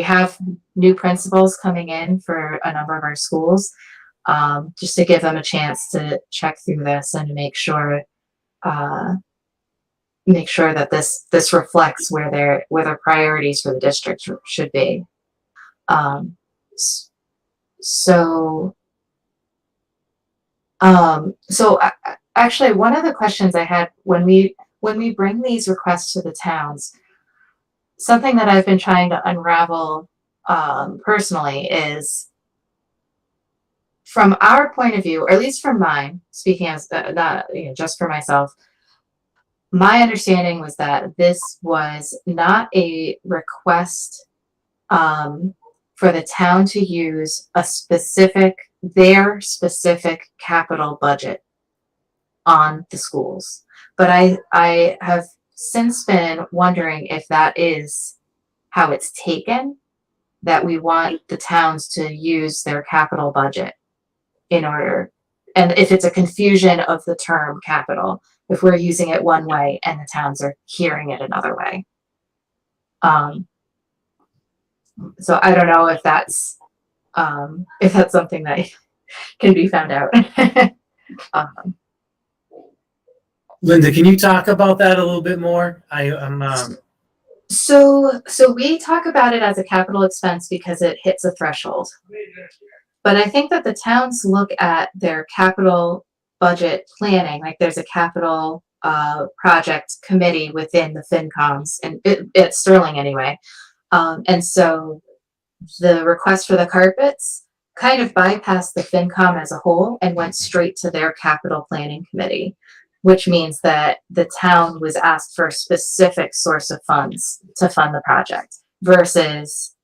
have new principals coming in for a number of our schools, just to give them a chance to check through this and to make sure that this reflects where their priorities for the district should be. Actually, one of the questions I had when we bring these requests to the towns, something that I've been trying to unravel personally is, from our point of view, or at least from mine, speaking as not just for myself, my understanding was that this was not a request for the town to use their specific capital budget on the schools. But I have since been wondering if that is how it's taken, that we want the towns to use their capital budget in order, and if it's a confusion of the term capital, if we're using it one way and the towns are hearing it another way. So I don't know if that's something that can be found out. Linda, can you talk about that a little bit more? So we talk about it as a capital expense because it hits a threshold. But I think that the towns look at their capital budget planning, like there's a capital project committee within the FinComs, and at Sterling anyway. And so the request for the carpets kind of bypassed the FinCom as a whole and went straight to their capital planning committee, which means that the town was asked for a specific source of funds to fund the project versus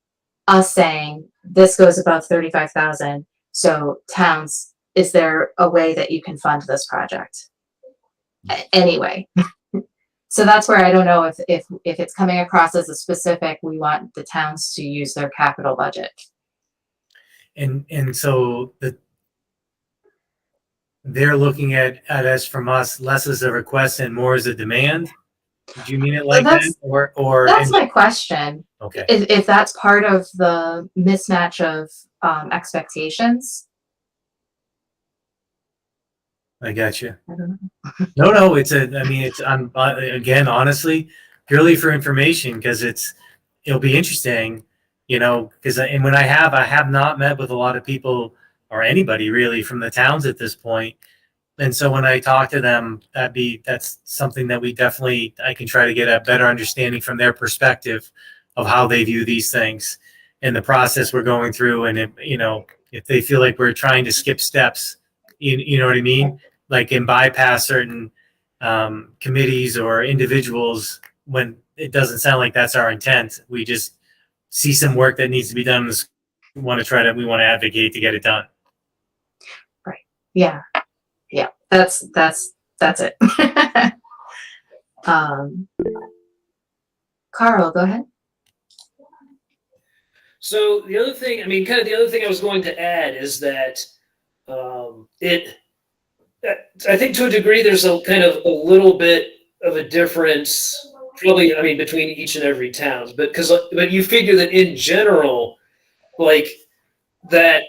us saying this goes above 35,000. So towns, is there a way that you can fund this project? Anyway, so that's where I don't know if it's coming across as a specific, we want the towns to use their capital budget. And so they're looking at us from us less as a request and more as a demand. Did you mean it like that? Or that's my question. Okay. If that's part of the mismatch of expectations. I got you. I don't know. No, again, honestly, purely for information, because it'll be interesting, because and when I have not met with a lot of people or anybody really from the towns at this point. And so when I talk to them, that's something that I can try to get a better understanding from their perspective of how they view these things and the process we're going through. And if they feel like we're trying to skip steps, you know what I mean? Like and bypass certain committees or individuals when it doesn't sound like that's our intent. We just see some work that needs to be done. We want to advocate to get it done. Right. Yeah. Yeah. That's it. Carl, go ahead. So the other thing, the other thing I was going to add is that I think to a degree there's a kind of a little bit of a difference, probably, between each and every town, but you figure that in general, like the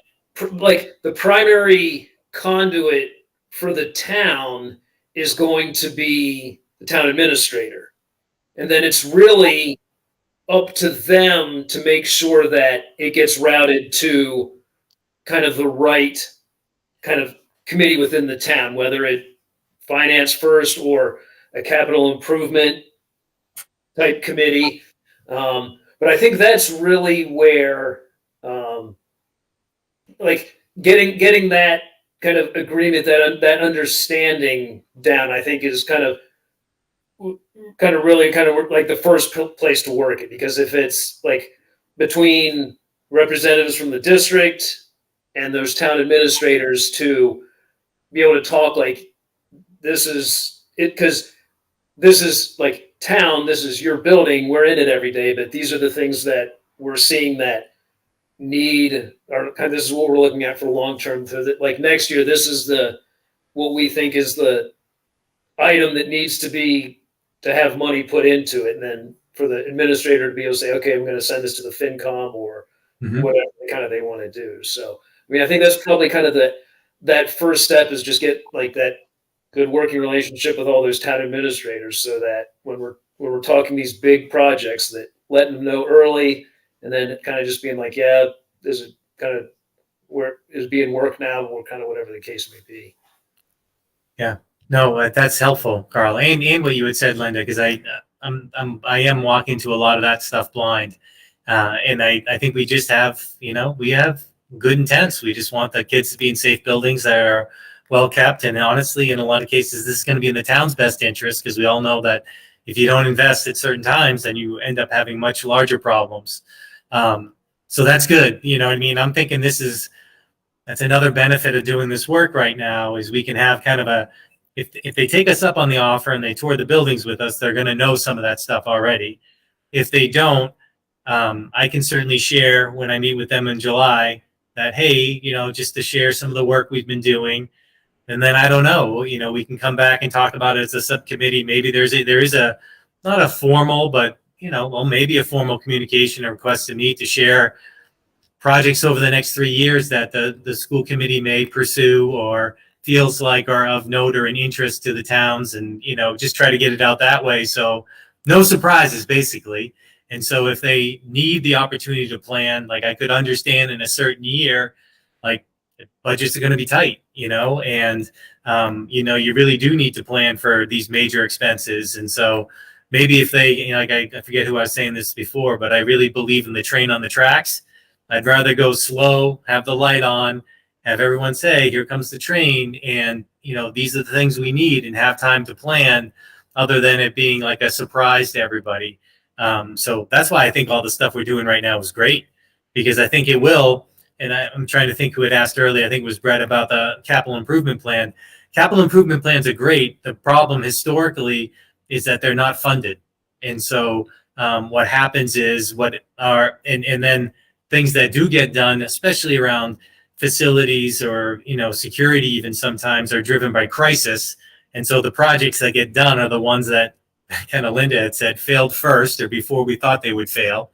primary conduit for the town is going to be the town administrator. And then it's really up to them to make sure that it gets routed to kind of the right kind of committee within the town, whether it finance first or a capital improvement type committee. But I think that's really where getting that kind of agreement, that understanding down, I think is kind of really like the first place to work it. Because if it's like between representatives from the district and those town administrators to be able to talk like this is it, because this is like town, this is your building, we're in it every day, but these are the things that we're seeing that need, or kind of this is what we're looking at for long term. So that like next year, this is what we think is the item that needs to have money put into it, and then for the administrator to be able to say, okay, I'm going to send this to the FinCom or whatever they want to do. So I think that's probably kind of that first step is just get like that good working relationship with all those town administrators, so that when we're talking these big projects, that letting them know early, and then kind of just being like, yeah, this is kind of where is being worked now, or kind of whatever the case may be. Yeah, no, that's helpful, Carl, and what you had said, Linda, because I am walking to a lot of that stuff blind, and I think we just have, we have good intents. We just want the kids to be in safe buildings that are well kept, and honestly, in a lot of cases, this is going to be in the town's best interest, because we all know that if you don't invest at certain times, then you end up having much larger problems. So that's good. You know what I mean? I'm thinking that's another benefit of doing this work right now, is we can have kind of if they take us up on the offer and they tour the buildings with us, they're going to know some of that stuff already. If they don't, I can certainly share when I meet with them in July that, hey, just to share some of the work we've been doing. And then I don't know, we can come back and talk about it as a subcommittee. Maybe there is not a formal, but maybe a formal communication or request to meet to share projects over the next 3 years that the school committee may pursue or feels like are of note or an interest to the towns, and just try to get it out that way. So no surprises, basically. And so if they need the opportunity to plan, like I could understand in a certain year, like budgets are going to be tight, and you really do need to plan for these major expenses. And so maybe if they, I forget who I was saying this before, but I really believe in the train on the tracks. I'd rather go slow, have the light on, have everyone say, here comes the train, and these are the things we need, and have time to plan, other than it being like a surprise to everybody. So that's why I think all the stuff we're doing right now is great, because I think it will. And I'm trying to think who had asked earlier, I think it was Brett, about the capital improvement plan. Capital improvement plans are great. The problem historically is that they're not funded. And so what happens is and then things that do get done, especially around facilities or, security even sometimes, are driven by crisis. And so the projects that get done are the ones that kind of Linda had said failed first, or before we thought they would fail.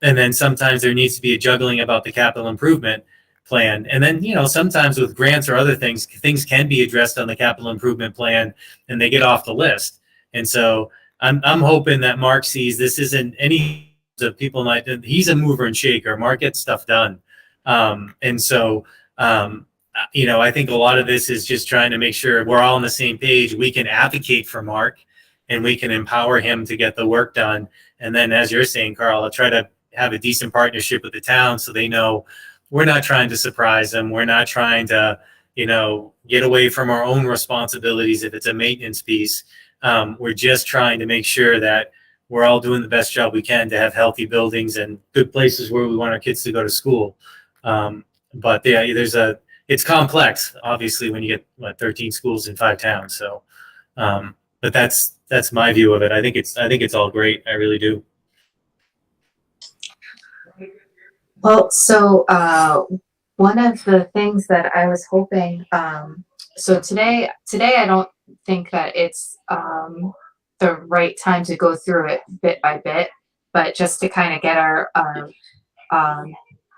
And then sometimes there needs to be a juggling about the capital improvement plan. And then, sometimes with grants or other things can be addressed on the capital improvement plan and they get off the list. And so I'm hoping that Mark sees this isn't any of people might, he's a mover and shaker. Mark gets stuff done. And so, I think a lot of this is just trying to make sure we're all on the same page. We can advocate for Mark and we can empower him to get the work done. And then, as you're saying, Carl, I'll try to have a decent partnership with the town so they know we're not trying to surprise them. We're not trying to, get away from our own responsibilities if it's a maintenance piece. We're just trying to make sure that we're all doing the best job we can to have healthy buildings and good places where we want our kids to go to school. But yeah, it's complex, obviously, when you get 13 schools in 5 towns. So, but that's my view of it. I think it's all great. I really do. Well, so one of the things that I was hoping, so today I don't think that it's the right time to go through it bit by bit, but just to kind of get our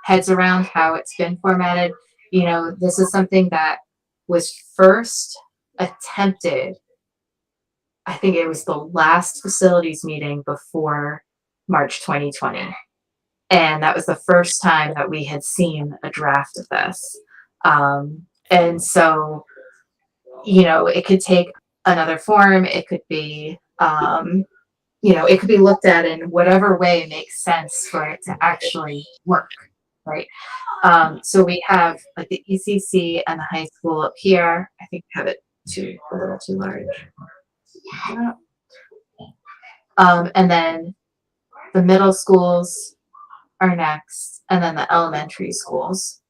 heads around how it's been formatted. This is something that was first attempted. I think it was the last facilities meeting before March 2020. And that was the first time that we had seen a draft of this. And so, it could take another form. It could be, it could be looked at in whatever way makes sense for it to actually work, right? So we have like the ECC and the high school up here. I think we have it a little too large. And then the middle schools are next, and then the elementary schools.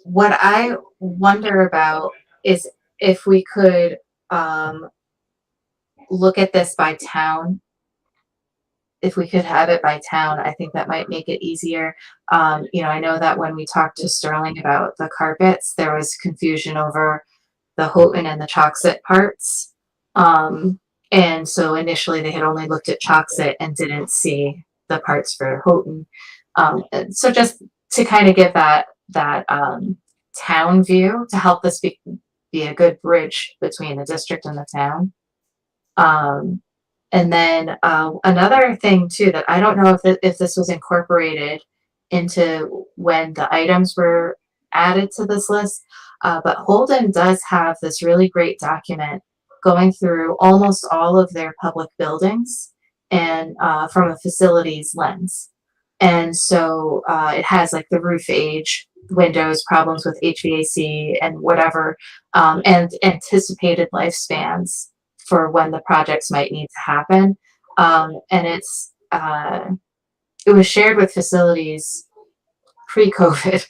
What I wonder about is if we could look at this by town. If we could have it by town, I think that might make it easier. I know that when we talked to Sterling about the carpets, there was confusion over the Houghton and the Choxet parts. And so initially they had only looked at Choxet and didn't see the parts for Houghton. And so just to kind of give that town view to help this be a good bridge between the district and the town. And then another thing too that I don't know if this was incorporated into when the items were added to this list, but Holden does have this really great document going through almost all of their public buildings and from a facilities lens. And so it has like the roof age, windows, problems with HVAC and whatever, and anticipated lifespans for when the projects might need to happen. And it was shared with facilities pre-COVID,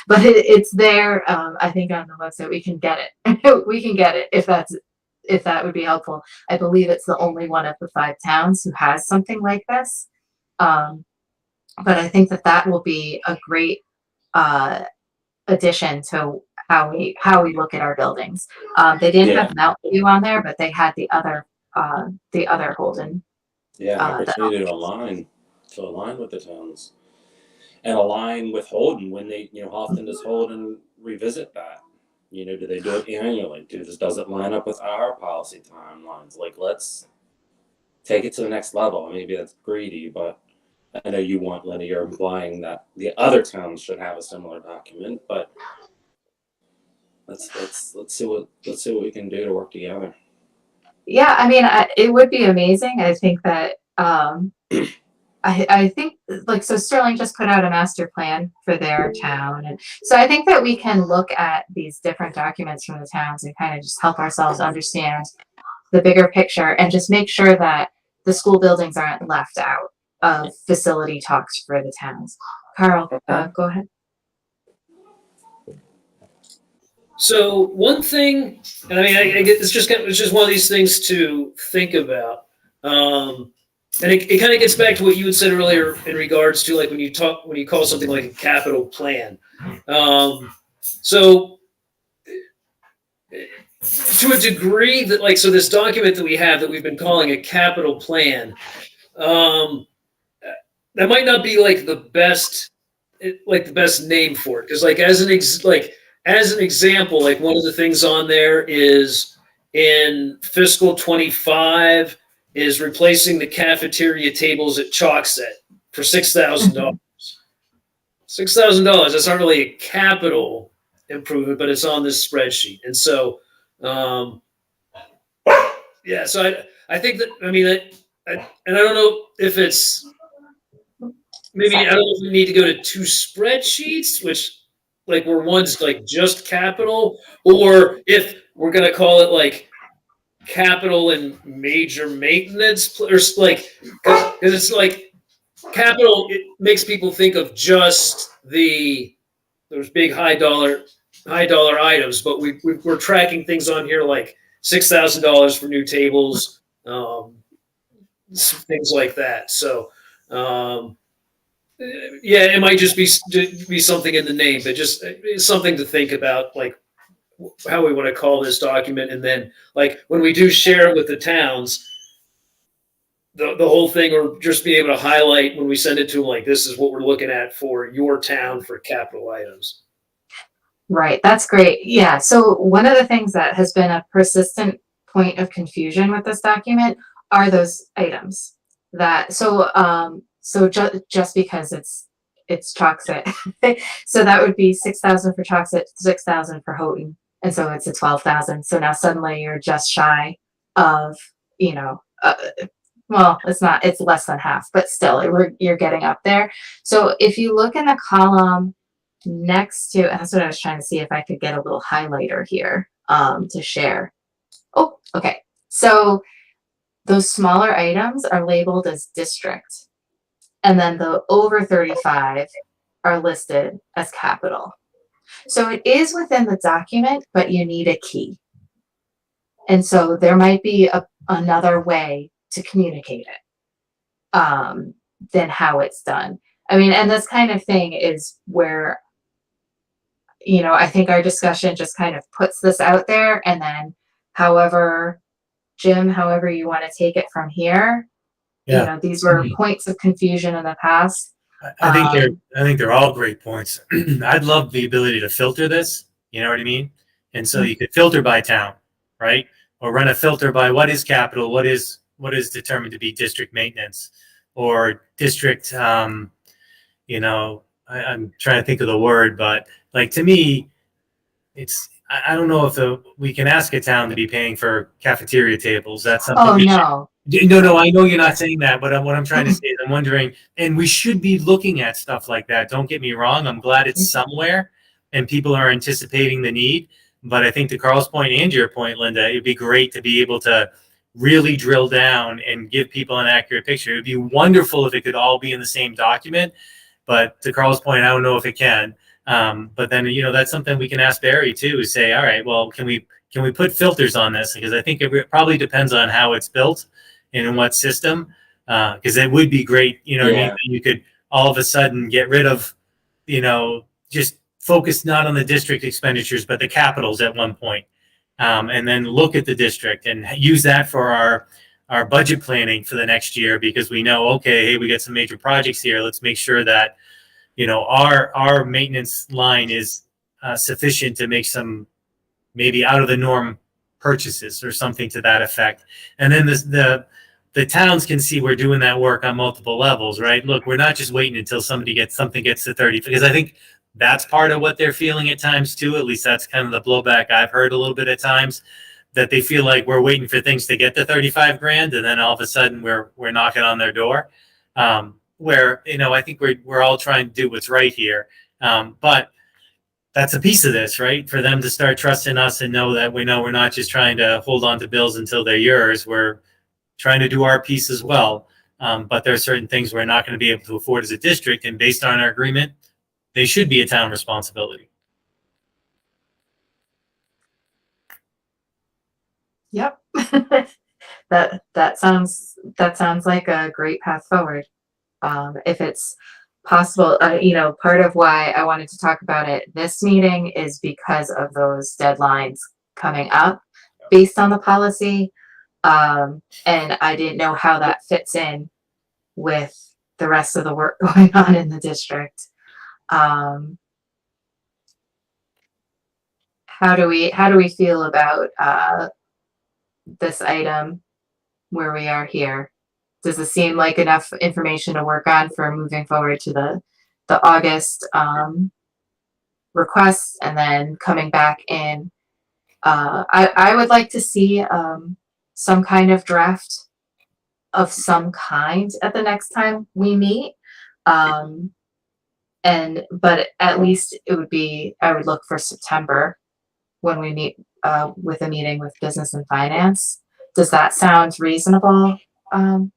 but it's there. I think on the website we can get it. We can get it if that would be helpful. I believe it's the only one of the 5 towns who has something like this. But I think that will be a great addition to how we look at our buildings. They didn't have Mountain View on there, but they had the other Holden. Yeah, opportunity to align with the towns and align with Holden when they, how often does Holden revisit that? Do they do it annually? Does it line up with our policy timelines? Like, let's take it to the next level. Maybe that's greedy, but I know you want, Lenny, you're implying that the other towns should have a similar document, but let's see what we can do to work together. Yeah, I mean, it would be amazing. I think that I think so Sterling just put out a master plan for their town, and so I think that we can look at these different documents from the towns and kind of just help ourselves understand the bigger picture and just make sure that the school buildings aren't left out of facility talks for the towns. Carl, go ahead. So one thing, and I mean, I get it's just one of these things to think about. And it kind of gets back to what you had said earlier in regards to like when you call something like a capital plan. So to a degree that so this document that we have that we've been calling a capital plan, that might not be the best name for it, because as an example, one of the things on there is in fiscal 25 is replacing the cafeteria tables at Chalkset for $6,000. $6,000. That's not really a capital improvement, but it's on this spreadsheet. And so, yeah, so I think that, I mean, and I don't know if it's, maybe, I don't know if we need to go to two spreadsheets, which, like, where one's like just capital, or if we're going to call it like capital and major maintenance, or like, because it's like capital, it makes people think of just those big high dollar items, but we're tracking things on here like $6,000 for new tables, things like that. So, yeah, it might just be something in the name, but just something to think about, like how we want to call this document, and then like when we do share it with the towns, the whole thing, or just be able to highlight when we send it to them, like this is what we're looking at for your town for capital items. Right, that's great. Yeah, so one of the things that has been a persistent point of confusion with this document are those items that, just because it's Choxit. So that would be 6,000 for Choxit, 6,000 for Houghton, and so it's a 12,000. So now suddenly you're just shy of, well, it's less than half, but still you're getting up there. So if you look in the column next to, and that's what I was trying to see if I could get a little highlighter here to share. Oh, okay. So those smaller items are labeled as district, and then the over 35 are listed as capital. So it is within the document, but you need a key. And so there might be another way to communicate it than how it's done. I mean, and this kind of thing is where, I think our discussion just kind of puts this out there, and then Jim, however you want to take it from here. Yeah. These were points of confusion in the past. I think they're all great points. I'd love the ability to filter this, you know what I mean? And so you could filter by town, right? Or run a filter by what is capital, what is determined to be district maintenance, or district, I'm trying to think of the word, but like to me, I don't know if we can ask a town to be paying for cafeteria tables. That's something. Oh, no. No, I know you're not saying that, but what I'm trying to say is I'm wondering, and we should be looking at stuff like that. Don't get me wrong. I'm glad it's somewhere and people are anticipating the need. But I think to Carl's point and your point, Linda, it'd be great to be able to really drill down and give people an accurate picture. It'd be wonderful if it could all be in the same document. But to Carl's point, I don't know if it can. But then, that's something we can ask Barry too, is say, all right, well, can we put filters on this? Because I think it probably depends on how it's built and in what system. Because it would be great, what I mean? You could all of a sudden get rid of, just focus not on the district expenditures, but the capitals at one point. And then look at the district and use that for our budget planning for the next year, because we know, okay, hey, we got some major projects here. Let's make sure that, our maintenance line is sufficient to make some maybe out of the norm purchases or something to that effect. And then the towns can see we're doing that work on multiple levels, right? Look, we're not just waiting until something gets to 30, because I think that's part of what they're feeling at times too. At least that's kind of the blowback I've heard a little bit at times, that they feel like we're waiting for things to get to 35 grand, and then all of a sudden we're knocking on their door. Where, I think we're all trying to do what's right here. But that's a piece of this, right? For them to start trusting us and know that we're not just trying to hold on to bills until they're yours. We're trying to do our piece as well. But there are certain things we're not going to be able to afford as a district, and based on our agreement, they should be a town responsibility. Yep. That sounds like a great path forward. If it's possible, part of why I wanted to talk about it this meeting is because of those deadlines coming up based on the policy. And I didn't know how that fits in with the rest of the work going on in the district. How do we feel about this item where we are here? Does it seem like enough information to work on for moving forward to the August requests and then coming back in? I would like to see some kind of draft of some kind at the next time we meet. But at least it would be, I would look for September when we meet with a meeting with business and finance. Does that sound reasonable? I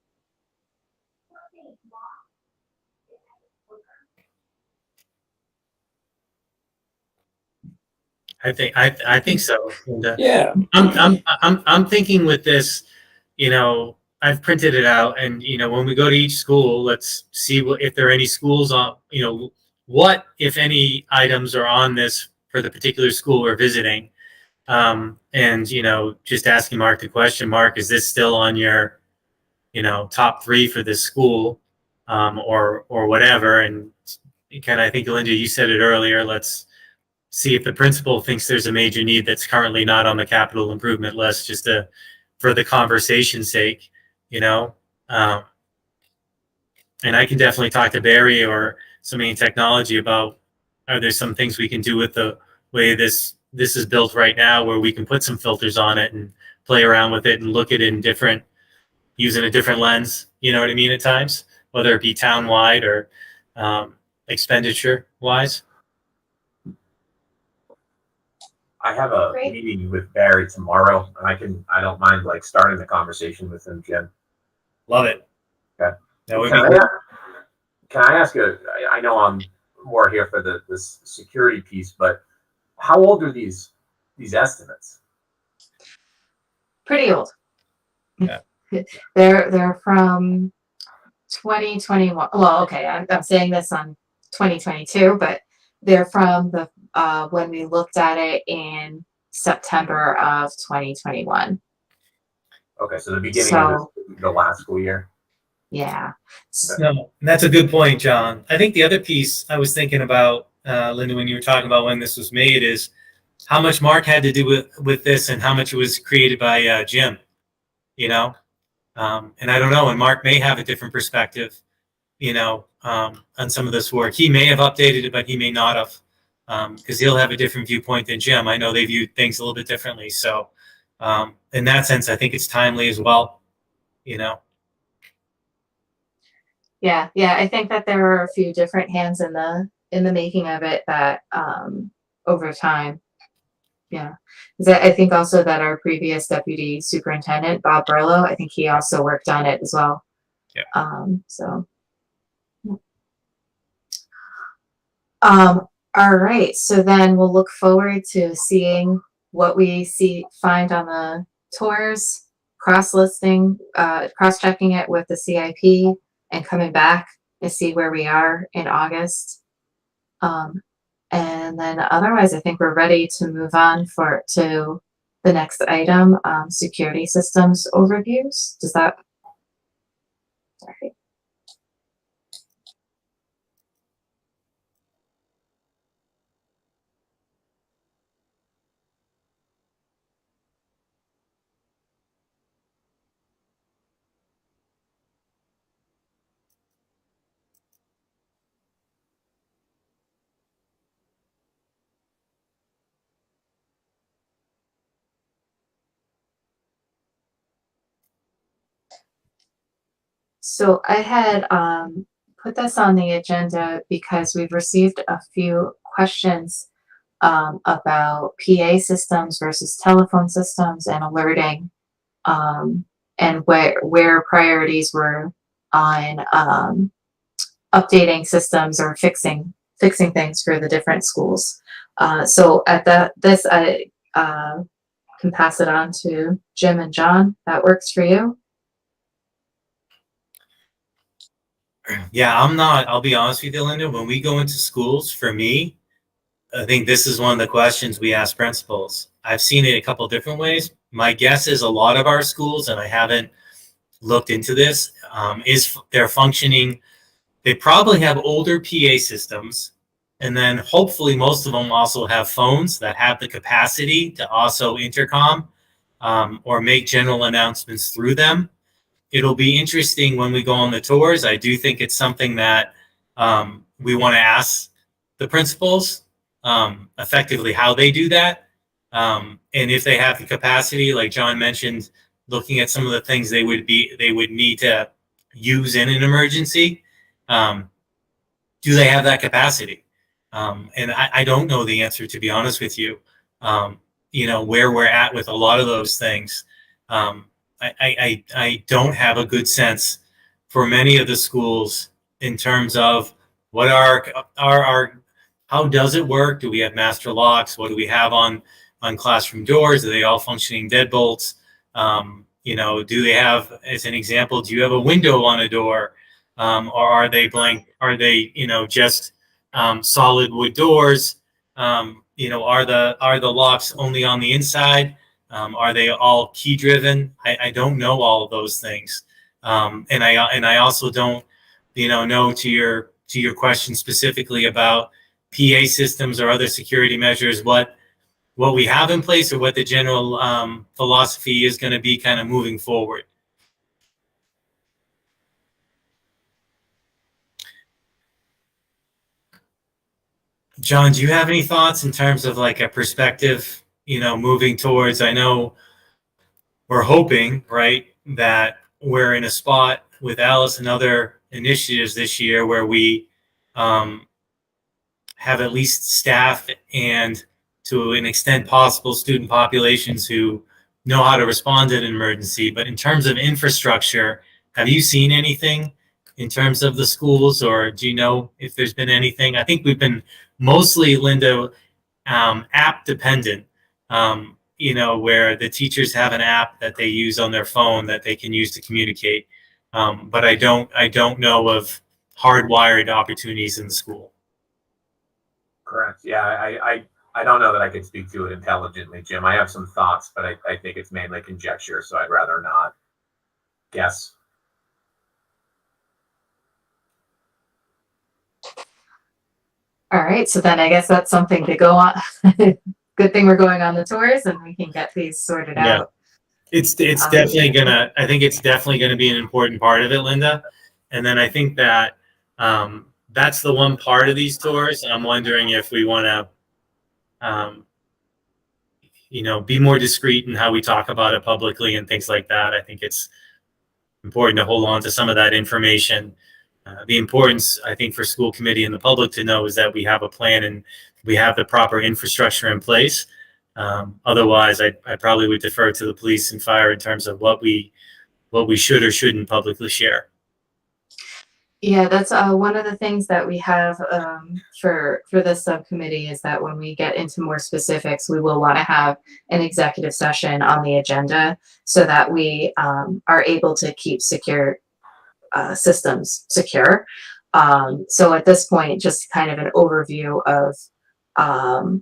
think so. And, Yeah. I'm thinking with this, I've printed it out, and when we go to each school, let's see if there are any schools on, what if any items are on this for the particular school we're visiting, and just asking Mark the question, Mark, is this still on your top 3 for this school, or whatever? And kind of, I think Linda, you said it earlier. Let's see if the principal thinks there's a major need that's currently not on the capital improvement list, just for the conversation's sake, and I can definitely talk to Barry or somebody in technology about, are there some things we can do with the way this is built right now, where we can put some filters on it and play around with it and look at it using a different lens, you know what I mean, at times, whether it be town-wide or expenditure-wise. I have a Great. meeting with Barry tomorrow, and I don't mind like starting the conversation with him, Jim. Love it. Okay. That would Can be I, can I ask you, I know I'm more here for this security piece, but how old are these estimates? Pretty old. Yeah. They're from 2021. Well, okay, I'm saying this on 2022, but they're from the when we looked at it in September of 2021. Okay, so the beginning of the last school year. Yeah. No, and that's a good point, John. I think the other piece I was thinking about, Linda, when you were talking about when this was made, is how much Mark had to do with this and how much it was created by Jim, and I don't know, and Mark may have a different perspective, on some of this work. He may have updated it, but he may not have, because he'll have a different viewpoint than Jim. I know they view things a little bit differently. So in that sense, I think it's timely as well, Yeah, I think that there are a few different hands in the making of it that over time. Yeah. I think also that our previous deputy superintendent, Bob Burlow, I think he also worked on it as well. Yeah. So. All right. So then we'll look forward to seeing what we find on the tours, cross-checking it with the CIP, and coming back to see where we are in August. And then otherwise, I think we're ready to move on to the next item, security systems overviews. Does that? Sorry. So I had put this on the agenda because we've received a few questions about PA systems versus telephone systems and alerting, and where priorities were on updating systems or fixing things for the different schools. So at this I can pass it on to Jim and John. That works for you? Yeah, I'll be honest with you, Linda, when we go into schools, for me, I think this is one of the questions we ask principals. I've seen it a couple different ways. My guess is a lot of our schools, and I haven't looked into this, is they're functioning. They probably have older PA systems, and then hopefully most of them also have phones that have the capacity to also intercom. or make general announcements through them. It'll be interesting when we go on the tours. I do think it's something that we want to ask the principals effectively how they do that. And if they have the capacity, like John mentioned, looking at some of the things they would need to use in an emergency. Do they have that capacity? And I don't know the answer, to be honest with you. Where we're at with a lot of those things. I don't have a good sense for many of the schools in terms of what how does it work? Do we have master locks? What do we have on classroom doors? Are they all functioning deadbolts? Do they have, as an example, do you have a window on a door? Or are they blank? Are they, just solid wood doors? Are the locks only on the inside? Are they all key driven? I don't know all of those things. And I also don't, know to your question specifically about PA systems or other security measures, what we have in place or what the general philosophy is going to be kind of moving forward. John, do you have any thoughts in terms of like a perspective, moving towards, I know we're hoping, right, that we're in a spot with Alice and other initiatives this year where we have at least staff and, to an extent possible, student populations who know how to respond in an emergency. But in terms of infrastructure, have you seen anything in terms of the schools, or do you know if there's been anything? I think we've been mostly, Linda, app dependent, where the teachers have an app that they use on their phone that they can use to communicate. But I don't know of hardwired opportunities in the school. Correct. Yeah, I don't know that I could speak to it intelligently, Jim. I have some thoughts, but I think it's mainly conjecture, so I'd rather not guess. All right, so then I guess that's something to go on. Good thing we're going on the tours and we can get these sorted out. It's definitely I think it's definitely gonna be an important part of it, Linda. And then I think that that's the one part of these tours. I'm wondering if we want to, be more discreet in how we talk about it publicly and things like that. I think it's important to hold on to some of that information. The importance, I think, for school committee and the public to know is that we have a plan and we have the proper infrastructure in place. Otherwise, I probably would defer to the police and fire in terms of what we should or shouldn't publicly share. Yeah, that's one of the things that we have for this subcommittee is that when we get into more specifics, we will want to have an executive session on the agenda so that we are able to keep secure systems secure. So at this point, just kind of an overview of how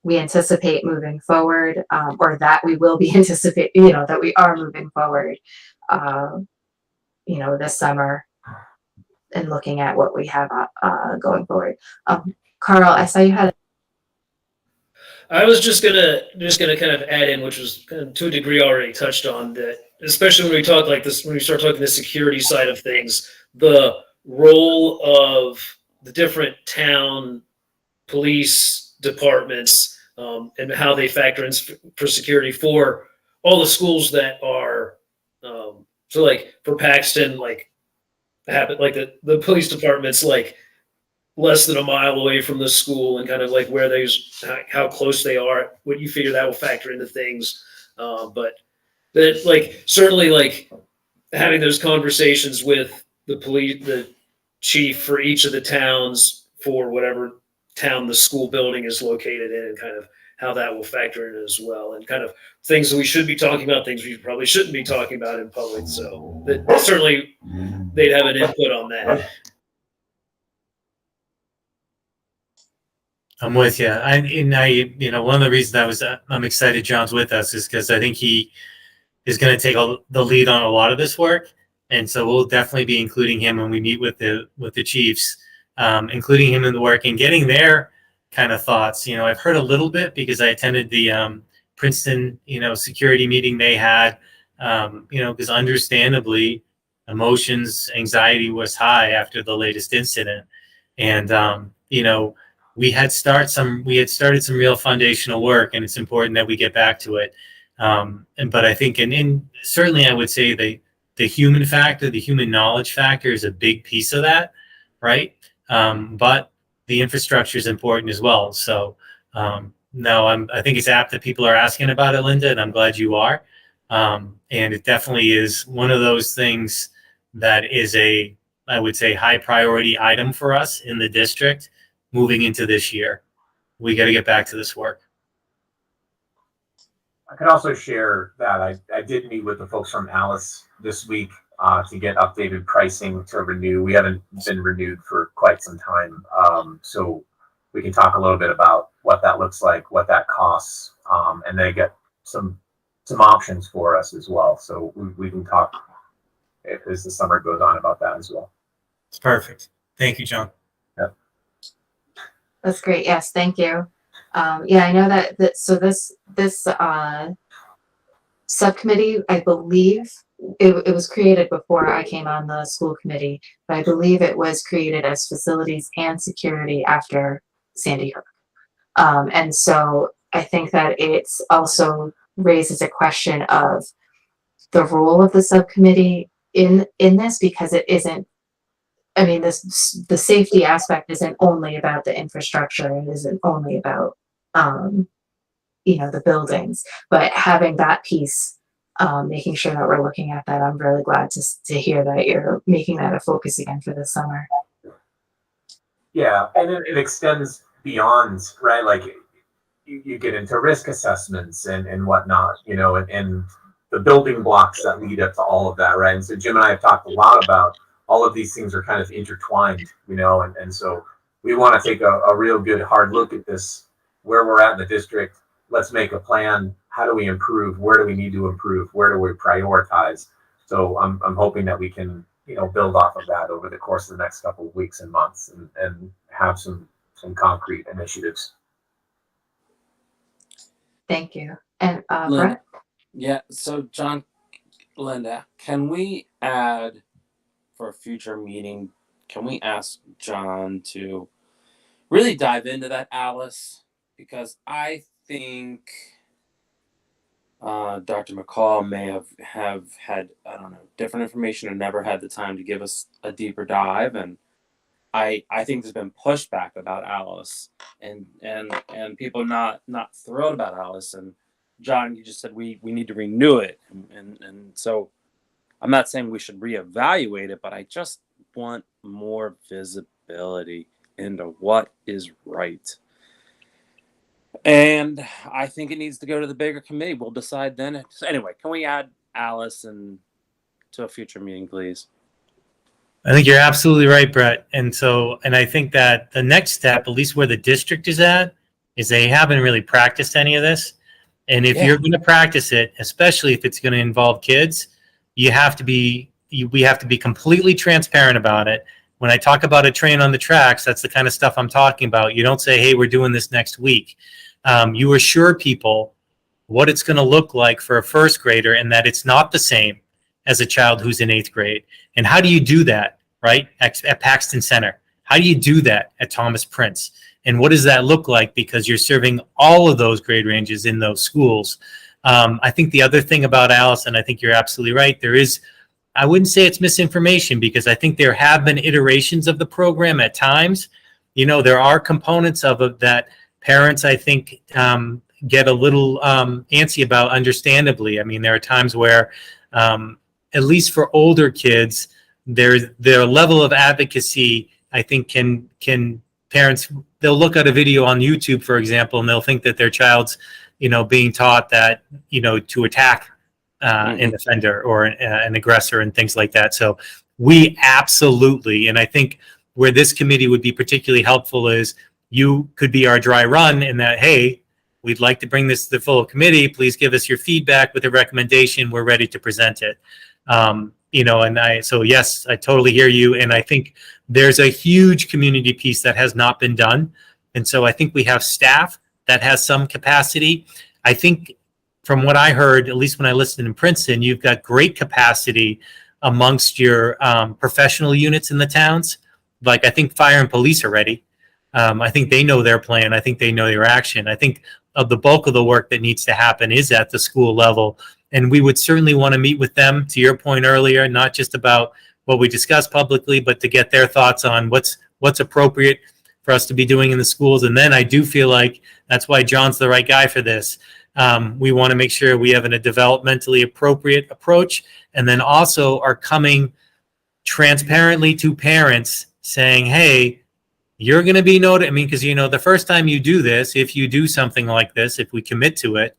we anticipate moving forward, or that we will be that we are moving forward. This summer and looking at what we have going forward. Carl, I saw you had. I was just gonna kind of add in, which was kind of to a degree already touched on, that especially when we talk like this, when we start talking the security side of things, the role of the different town police departments and how they factor in for security for all the schools that are. So like for Paxton, like the police department's like less than a mile away from the school, and kind of like where how close they are, what you figure that will factor into things. But that like certainly like having those conversations with the chief for each of the towns for whatever town the school building is located in, and kind of how that will factor in as well, and kind of things that we should be talking about, things we probably shouldn't be talking about in public. So that certainly they'd have an input on that. I'm with you. One of the reasons I'm excited John's with us is because I think he is going to take the lead on a lot of this work, and so we'll definitely be including him when we meet with the chiefs, including him in the work and getting their kind of thoughts. I've heard a little bit because I attended the Princeton, security meeting they had, because understandably emotions, anxiety was high after the latest incident. And, we had started some real foundational work, and it's important that we get back to it. But I think, and certainly I would say the human factor, the human knowledge factor is a big piece of that, right? But the infrastructure is important as well. So, no, I think it's apt that people are asking about it, Linda, and I'm glad you are. And it definitely is one of those things that is I would say, high priority item for us in the district moving into this year. We got to get back to this work. I could also share that I did meet with the folks from Alice this week to get updated pricing to renew. We haven't been renewed for quite some time. So we can talk a little bit about what that looks like, what that costs, and then get some options for us as well. So we can talk as the summer goes on about that as well. It's perfect. Thank you, John. Yep. That's great. Yes, thank you. I know that so this subcommittee, I believe it was created before I came on the school committee, but I believe it was created as facilities and security after Sandy Hook. And so I think that it's also raises a question of the role of the subcommittee in this, because it isn't, I mean, the safety aspect isn't only about the infrastructure, it isn't only about the buildings, but having that piece, making sure that we're looking at that. I'm really glad to hear that you're making that a focus again for this summer. Yeah, and it extends beyond, right? Like you get into risk assessments and whatnot, and the building blocks that lead up to all of that, right? And so Jim and I have talked a lot about all of these things are kind of intertwined, and so we want to take a real good hard look at this, where we're at in the district. Let's make a plan. How do we improve? Where do we need to improve? Where do we prioritize? So I'm hoping that we can, build off of that over the course of the next couple of weeks and months and have some concrete initiatives. Thank you. And Linda, Brett? yeah. So John, Linda, can we add for a future meeting? Can we ask John to really dive into that Alice? Because I think Dr. McCall may have had, I don't know, different information or never had the time to give us a deeper dive. And I think there's been pushback about Alice and people not thrilled about Alice. And John, you just said we need to renew it. And so I'm not saying we should reevaluate it, but I just want more visibility into what is right. And I think it needs to go to the bigger committee. We'll decide then. So anyway, can we add Alice to a future meeting, please? I think you're absolutely right, Brett. And I think that the next step, at least where the district is at, is they haven't really practiced any of this. And if you're going to practice it, especially if it's going to involve kids, we have to be completely transparent about it. When I talk about a train on the tracks, that's the kind of stuff I'm talking about. You don't say, hey, we're doing this next week. You assure people what it's going to look like for a first grader and that it's not the same as a child who's in 8th grade. And how do you do that, right, at Paxton Center? How do you do that at Thomas Prince? And what does that look like? Because you're serving all of those grade ranges in those schools. I think the other thing about Alice, and I think you're absolutely right, I wouldn't say it's misinformation, because I think there have been iterations of the program at times. There are components of it that parents, I think, get a little antsy about, understandably. I mean, there are times where, at least for older kids, their level of advocacy, I think, can parents, they'll look at a video on YouTube, for example, and they'll think that their child's, being taught that, to attack an offender or an aggressor and things like that. So we absolutely, and I think where this committee would be particularly helpful is you could be our dry run in that, hey, we'd like to bring this to the full committee. Please give us your feedback with a recommendation. We're ready to present it. So yes, I totally hear you. And I think there's a huge community piece that has not been done. And so I think we have staff that has some capacity. I think from what I heard, at least when I listened in Princeton, you've got great capacity amongst your professional units in the towns. Like I think fire and police are ready. I think they know their plan. I think they know their action. I think of the bulk of the work that needs to happen is at the school level. And we would certainly want to meet with them, to your point earlier, not just about what we discussed publicly, but to get their thoughts on what's appropriate for us to be doing in the schools. And then I do feel like that's why John's the right guy for this. We want to make sure we have a developmentally appropriate approach, and then also are coming transparently to parents saying, hey, you're going to be noted. I mean, because, the first time you do this, if you do something like this, if we commit to it,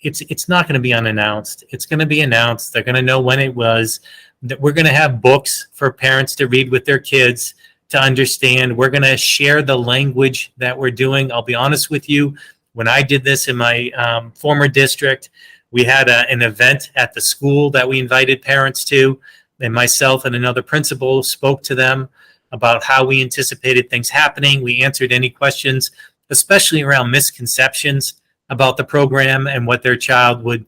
it's not going to be unannounced. It's going to be announced. They're going to know when it was. That we're going to have books for parents to read with their kids to understand. We're going to share the language that we're doing. I'll be honest with you. When I did this in my former district, we had an event at the school that we invited parents to, and myself and another principal spoke to them about how we anticipated things happening. We answered any questions, especially around misconceptions about the program and what their child would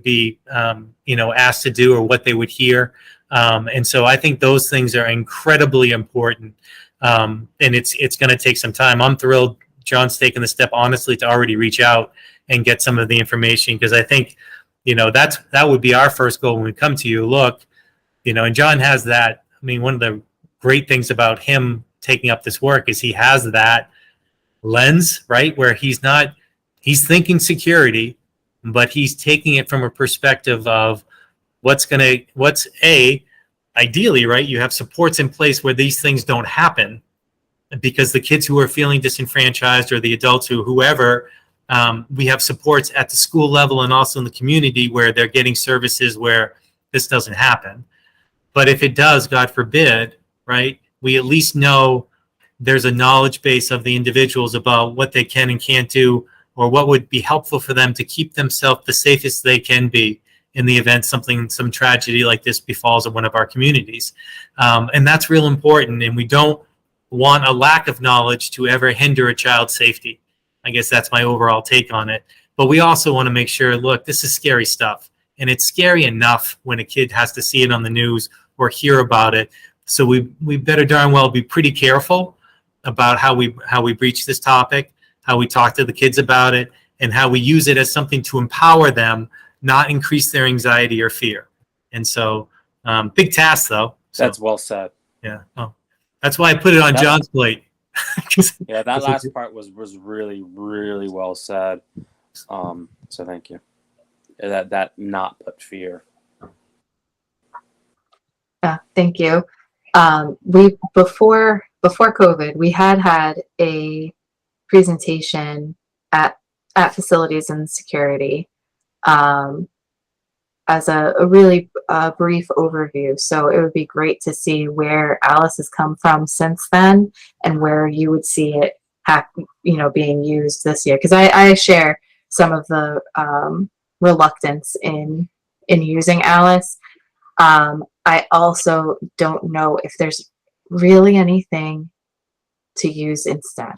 be, asked to do or what they would hear. And so I think those things are incredibly important. And it's going to take some time. I'm thrilled John's taken the step, honestly, to already reach out and get some of the information, because I think, that would be our first goal when we come to you. Look, and John has that. I mean, one of the great things about him taking up this work is he has that lens, right, where he's thinking security, but he's taking it from a perspective of ideally, right, you have supports in place where these things don't happen, because the kids who are feeling disenfranchised, or the adults whoever, we have supports at the school level and also in the community where they're getting services where this doesn't happen. But if it does, God forbid, right, we at least know there's a knowledge base of the individuals about what they can and can't do, or what would be helpful for them to keep themselves the safest they can be in the event some tragedy like this befalls in one of our communities. And that's real important. And we don't want a lack of knowledge to ever hinder a child's safety. I guess that's my overall take on it. But we also want to make sure, look, this is scary stuff. And it's scary enough when a kid has to see it on the news or hear about it. So we better darn well be pretty careful about how we breach this topic, how we talk to the kids about it, and how we use it as something to empower them, not increase their anxiety or fear. And so, big task though. So, That's well said. yeah. Oh, that's why I put it on John's plate. Yeah, that last part was really, really well said. So thank you. That not put fear. Yeah, thank you. We before COVID, we had a presentation at facilities and security as a really brief overview. So it would be great to see where Alice has come from since then, and where you would see it being used this year. Because I share some of the reluctance in using Alice. I also don't know if there's really anything to use instead.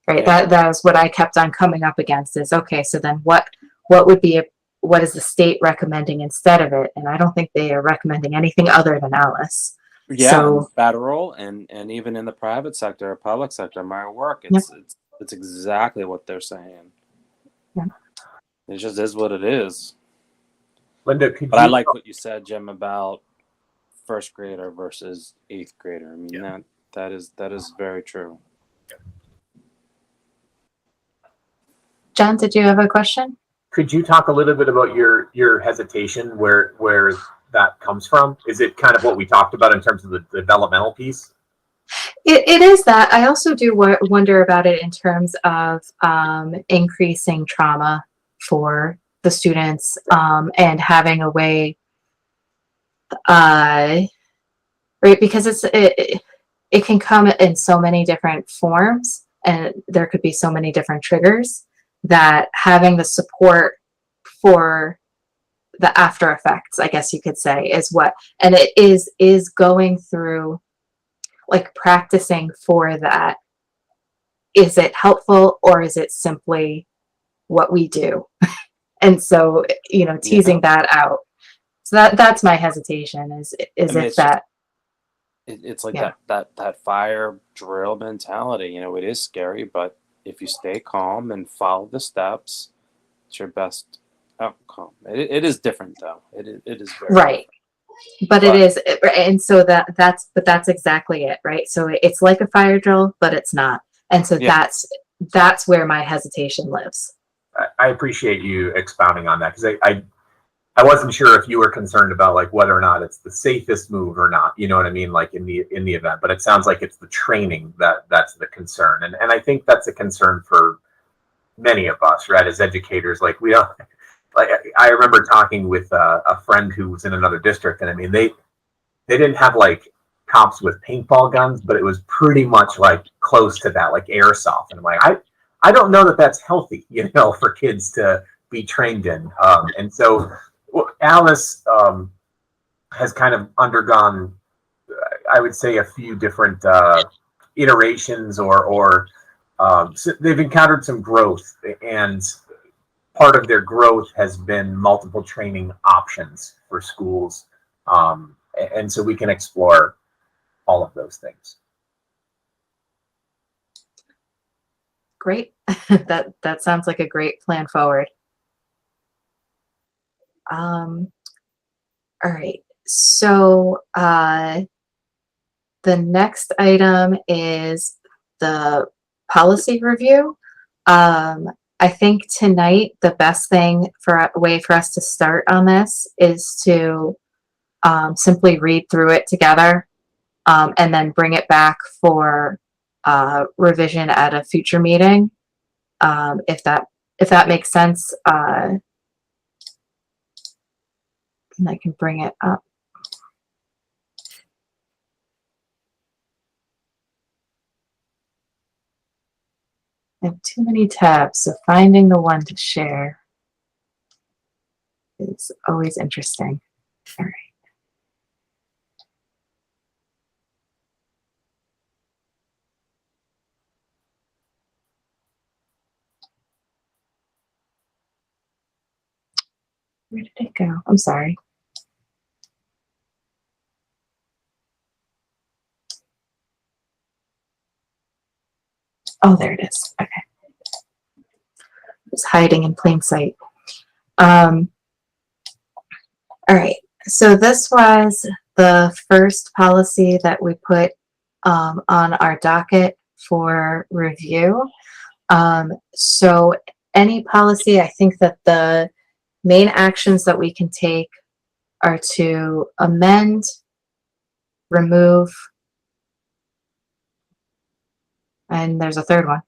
Right. Yeah. That was what I kept on coming up against is, okay, so then what is the state recommending instead of it? And I don't think they are recommending anything other than Alice. Yeah, So, federal and even in the private sector or public sector, my work, it's exactly what they're saying. Yeah. It just is what it is. Linda, But I like what you said, Jim, about first grader versus eighth grader. I mean, that is very true. John, did you have a question? could you talk a little bit about your hesitation, where that comes from? Is it kind of what we talked about in terms of the developmental piece? It is that. I also do wonder about it in terms of increasing trauma for the students and having a way, right? Because it can come in so many different forms, and there could be so many different triggers, that having the support for the after effects, I guess you could say, is what, and it is going through, like, practicing for that. Is it helpful, or is it simply what we do. And so, you know, teasing that out. So that's my hesitation is I mean, if it's that, it's like Yeah. that fire drill mentality. You know, it is scary, but if you stay calm and follow the steps, it's your best outcome. It is different though. It is very right. But it But- is, and so that's exactly it, right? So it's like a fire drill, but it's not. And so Yeah. that's where my hesitation lives. I appreciate you expounding on that because I wasn't sure if you were concerned about like whether or not it's the safest move or not. You know what I mean? Like in the event, but it sounds like it's the training that's the concern, and I think that's a concern for many of us, right? As educators, like we don't like. I remember talking with a friend who was in another district, and I mean they didn't have like cops with paintball guns, but it was pretty much like close to that, like airsoft. And I'm like, I don't know that that's healthy, you know, for kids to be trained in. And so Alice has kind of undergone, I would say, a few different iterations, or so they've encountered some growth, and part of their growth has been multiple training options for schools. And so we can explore all of those things. Great. That sounds like a great plan forward. All right. So the next item is the policy review. I think tonight the best way for us to start on this is to simply read through it together, and then bring it back for revision at a future meeting. If that makes sense, and I can bring it up. I have too many tabs, so finding the one to share is always interesting. All right. Where did it go? I'm sorry. Oh, there it is. Okay. It's hiding in plain sight. All right. So this was the first policy that we put on our docket for review. So any policy, I think that the main actions that we can take are to amend, remove, and there's a third one.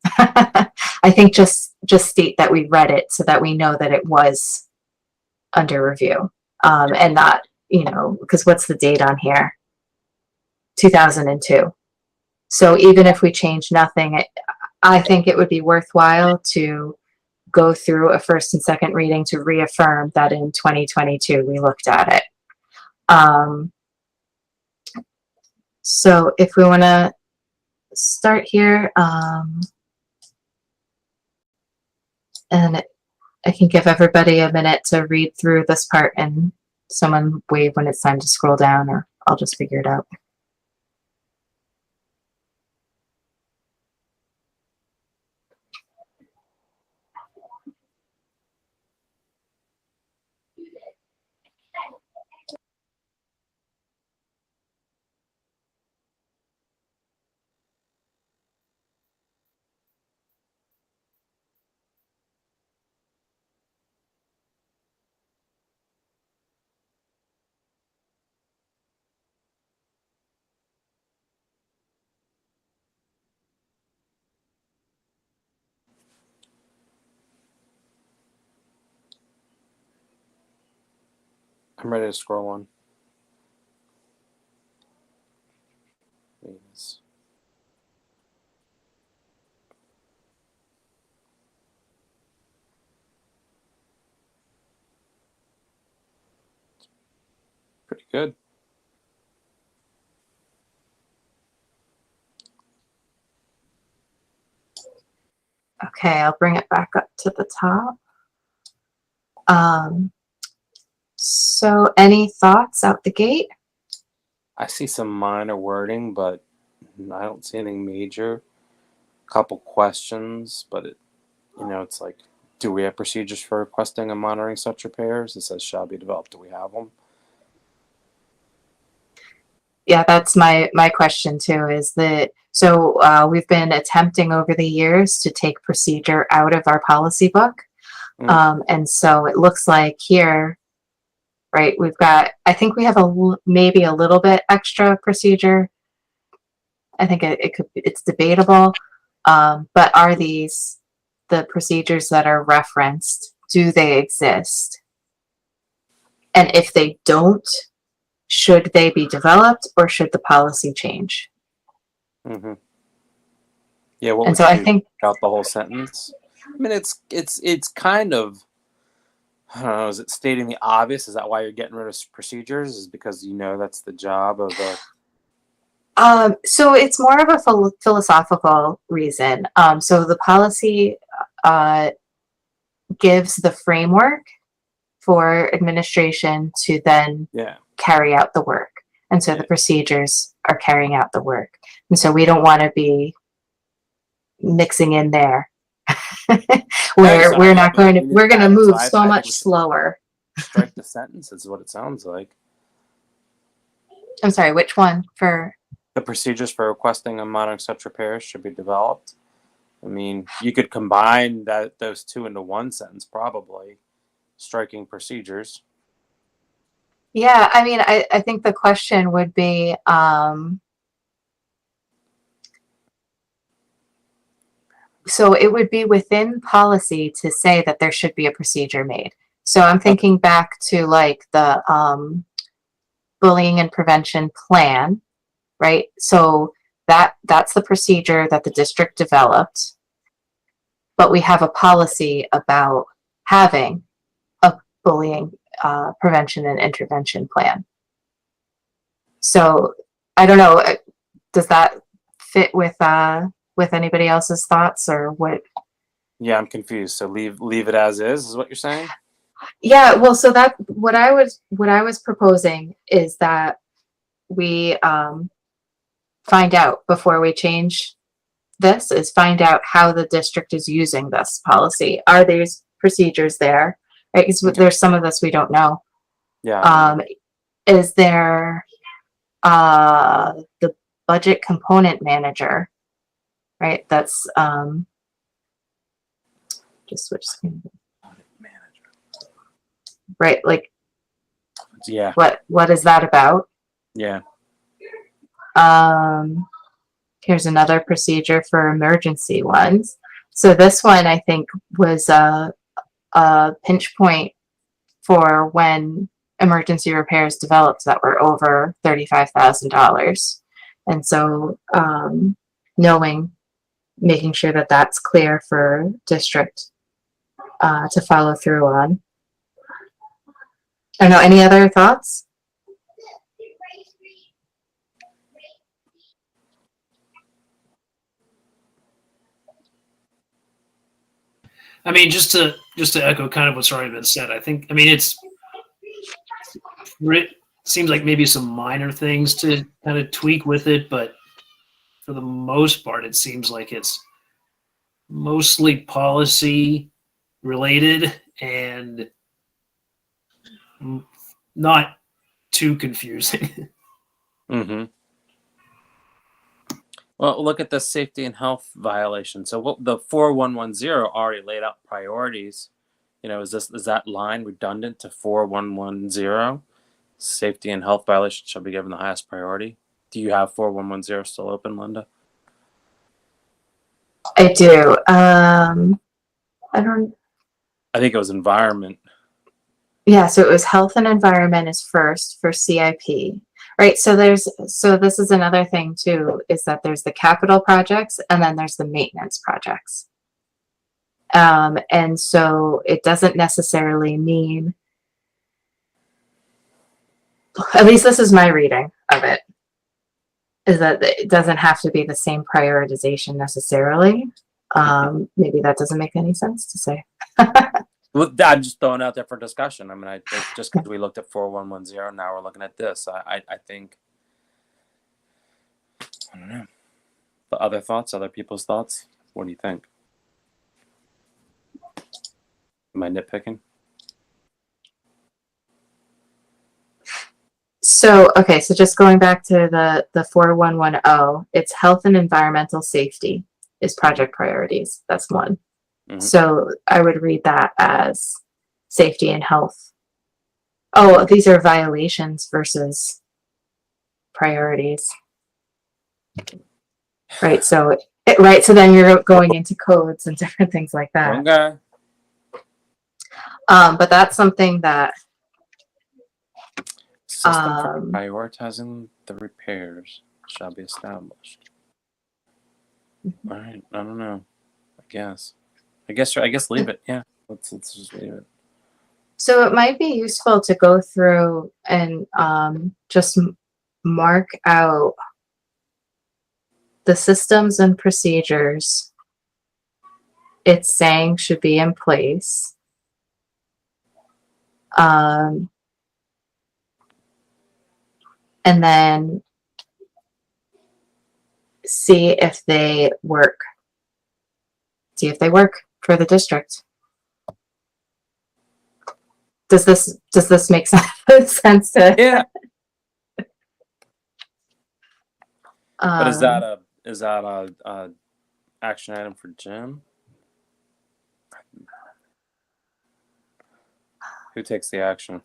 I think just state that we read it so that we know that it was under review, and not, you know, because what's the date on here? 2002. So even if we change nothing, I think it would be worthwhile to go through a first and second reading to reaffirm that in 2022 we looked at it. So if we want to start here, and I can give everybody a minute to read through this part, and someone wave when it's time to scroll down, or I'll just figure it out. I'm ready to scroll on. Yes. Pretty good. Okay, I'll bring it back up to the top. So any thoughts out the gate? I see some minor wording, but I don't see anything major. Couple questions, but it's like, do we have procedures for requesting and monitoring such repairs? It says shall be developed. Do we have them? Yeah, that's my question too, is that, so we've been attempting over the years to take procedure out of our policy book. And so it looks like here, right, we've got, I think we have maybe a little bit extra procedure. I think it's debatable. But are these the procedures that are referenced? Do they exist? And if they don't, should they be developed or should the policy change? Mm-hmm. Yeah, what And would so you I do? think, Out the whole sentence? I mean, it's kind of, I don't know, is it stating the obvious? Is that why you're getting rid of procedures? Is because that's the job of the... so it's more of a philosophical reason. So the policy gives the framework for administration to then carry out the work. And so the procedures are carrying out the work. And so we don't want to be mixing in there where we're not going to, we're going to move so much slower. Strike the sentence is what it sounds like. I'm sorry, which one? For the procedures for requesting and monitoring such repairs should be developed. I mean, you could combine those two into one sentence, probably. Striking procedures. Yeah, I mean, I think the question would be, so it would be within policy to say that there should be a procedure made. So I'm thinking back to like the bullying and prevention plan, right? So that's the procedure that the district developed, but we have a policy about having a bullying prevention and intervention plan. So I don't know, does that fit with anybody else's thoughts or what? Yeah, I'm confused. So leave it as is what you're saying? Yeah, well, so that what I was proposing is that we find out before we change this, is find out how the district is using this policy. Are these procedures there? Right, because there's some of this we don't know. Yeah. Is there the budget component manager? Right, that's just switch screen. Right, like, yeah. What is that about? Yeah. Here's another procedure for emergency ones. So this one I think was a pinch point for when emergency repairs developed that were over $35,000. And so making sure that that's clear for district to follow through on. I don't know, any other thoughts? I mean, just to echo kind of what's already been said, I think, I mean, it seems like maybe some minor things to kind of tweak with it, but for the most part, it seems like it's mostly policy related and not too confusing. Mm-hmm. Well, look at the safety and health violation. So what the 4110 already laid out priorities. Is that line redundant to 4110? Safety and health violations shall be given the highest priority. Do you have 4110 still open, Linda? I do. I think it was environment. Yeah, so it was health and environment is first for CIP. Right, so this is another thing too, is that there's the capital projects and then there's the maintenance projects. And so it doesn't necessarily mean, at least this is my reading of it, is that it doesn't have to be the same prioritization necessarily. Maybe that doesn't make any sense to say. Well, I'm just throwing it out there for discussion. I mean, I think just because we looked at 4110, now we're looking at this. I think, I don't know. The other thoughts, other people's thoughts. What do you think? Am I nitpicking? So, okay, so just going back to the 4110, it's health and environmental safety is project priorities. That's one. Mhm. So I would read that as safety and health. Oh, these are violations versus priorities. Right. So, right. So then you're going into codes and different things like that. Okay. But that's something that, System for prioritizing the repairs shall be established. All right. I don't know. I guess leave it. Yeah. Let's just leave it. so it might be useful to go through and just mark out the systems and procedures it's saying should be in place. And then see if they work. See if they work for the district. Does this make sense to? Yeah. But is Um, that a action item for Jim? Who takes the action?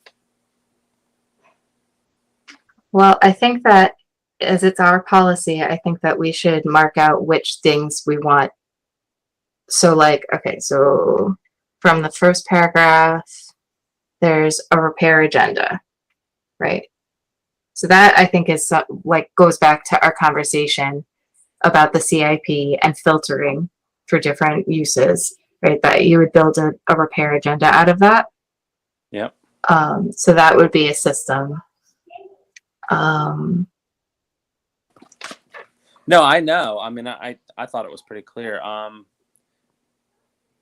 Well, I think that as it's our policy, I think that we should mark out which things we want. So like, okay, so from the first paragraph, there's a repair agenda, right? So that I think is like goes back to our conversation about the CIP and filtering for different uses, right? That you would build a repair agenda out of that. Yep. So that would be a system. No, I know. I mean, I thought it was pretty clear.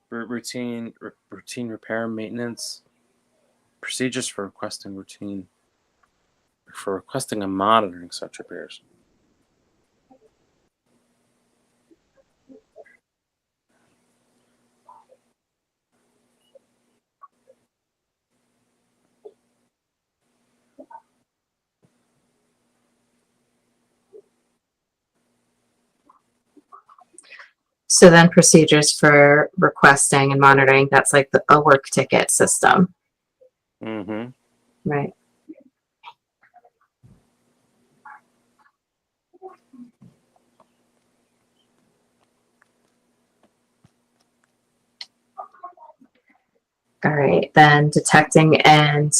Routine repair and maintenance procedures for requesting and monitoring such repairs. So then procedures for requesting and monitoring, that's like a work ticket system, Mm-hmm. right? All right, then detecting and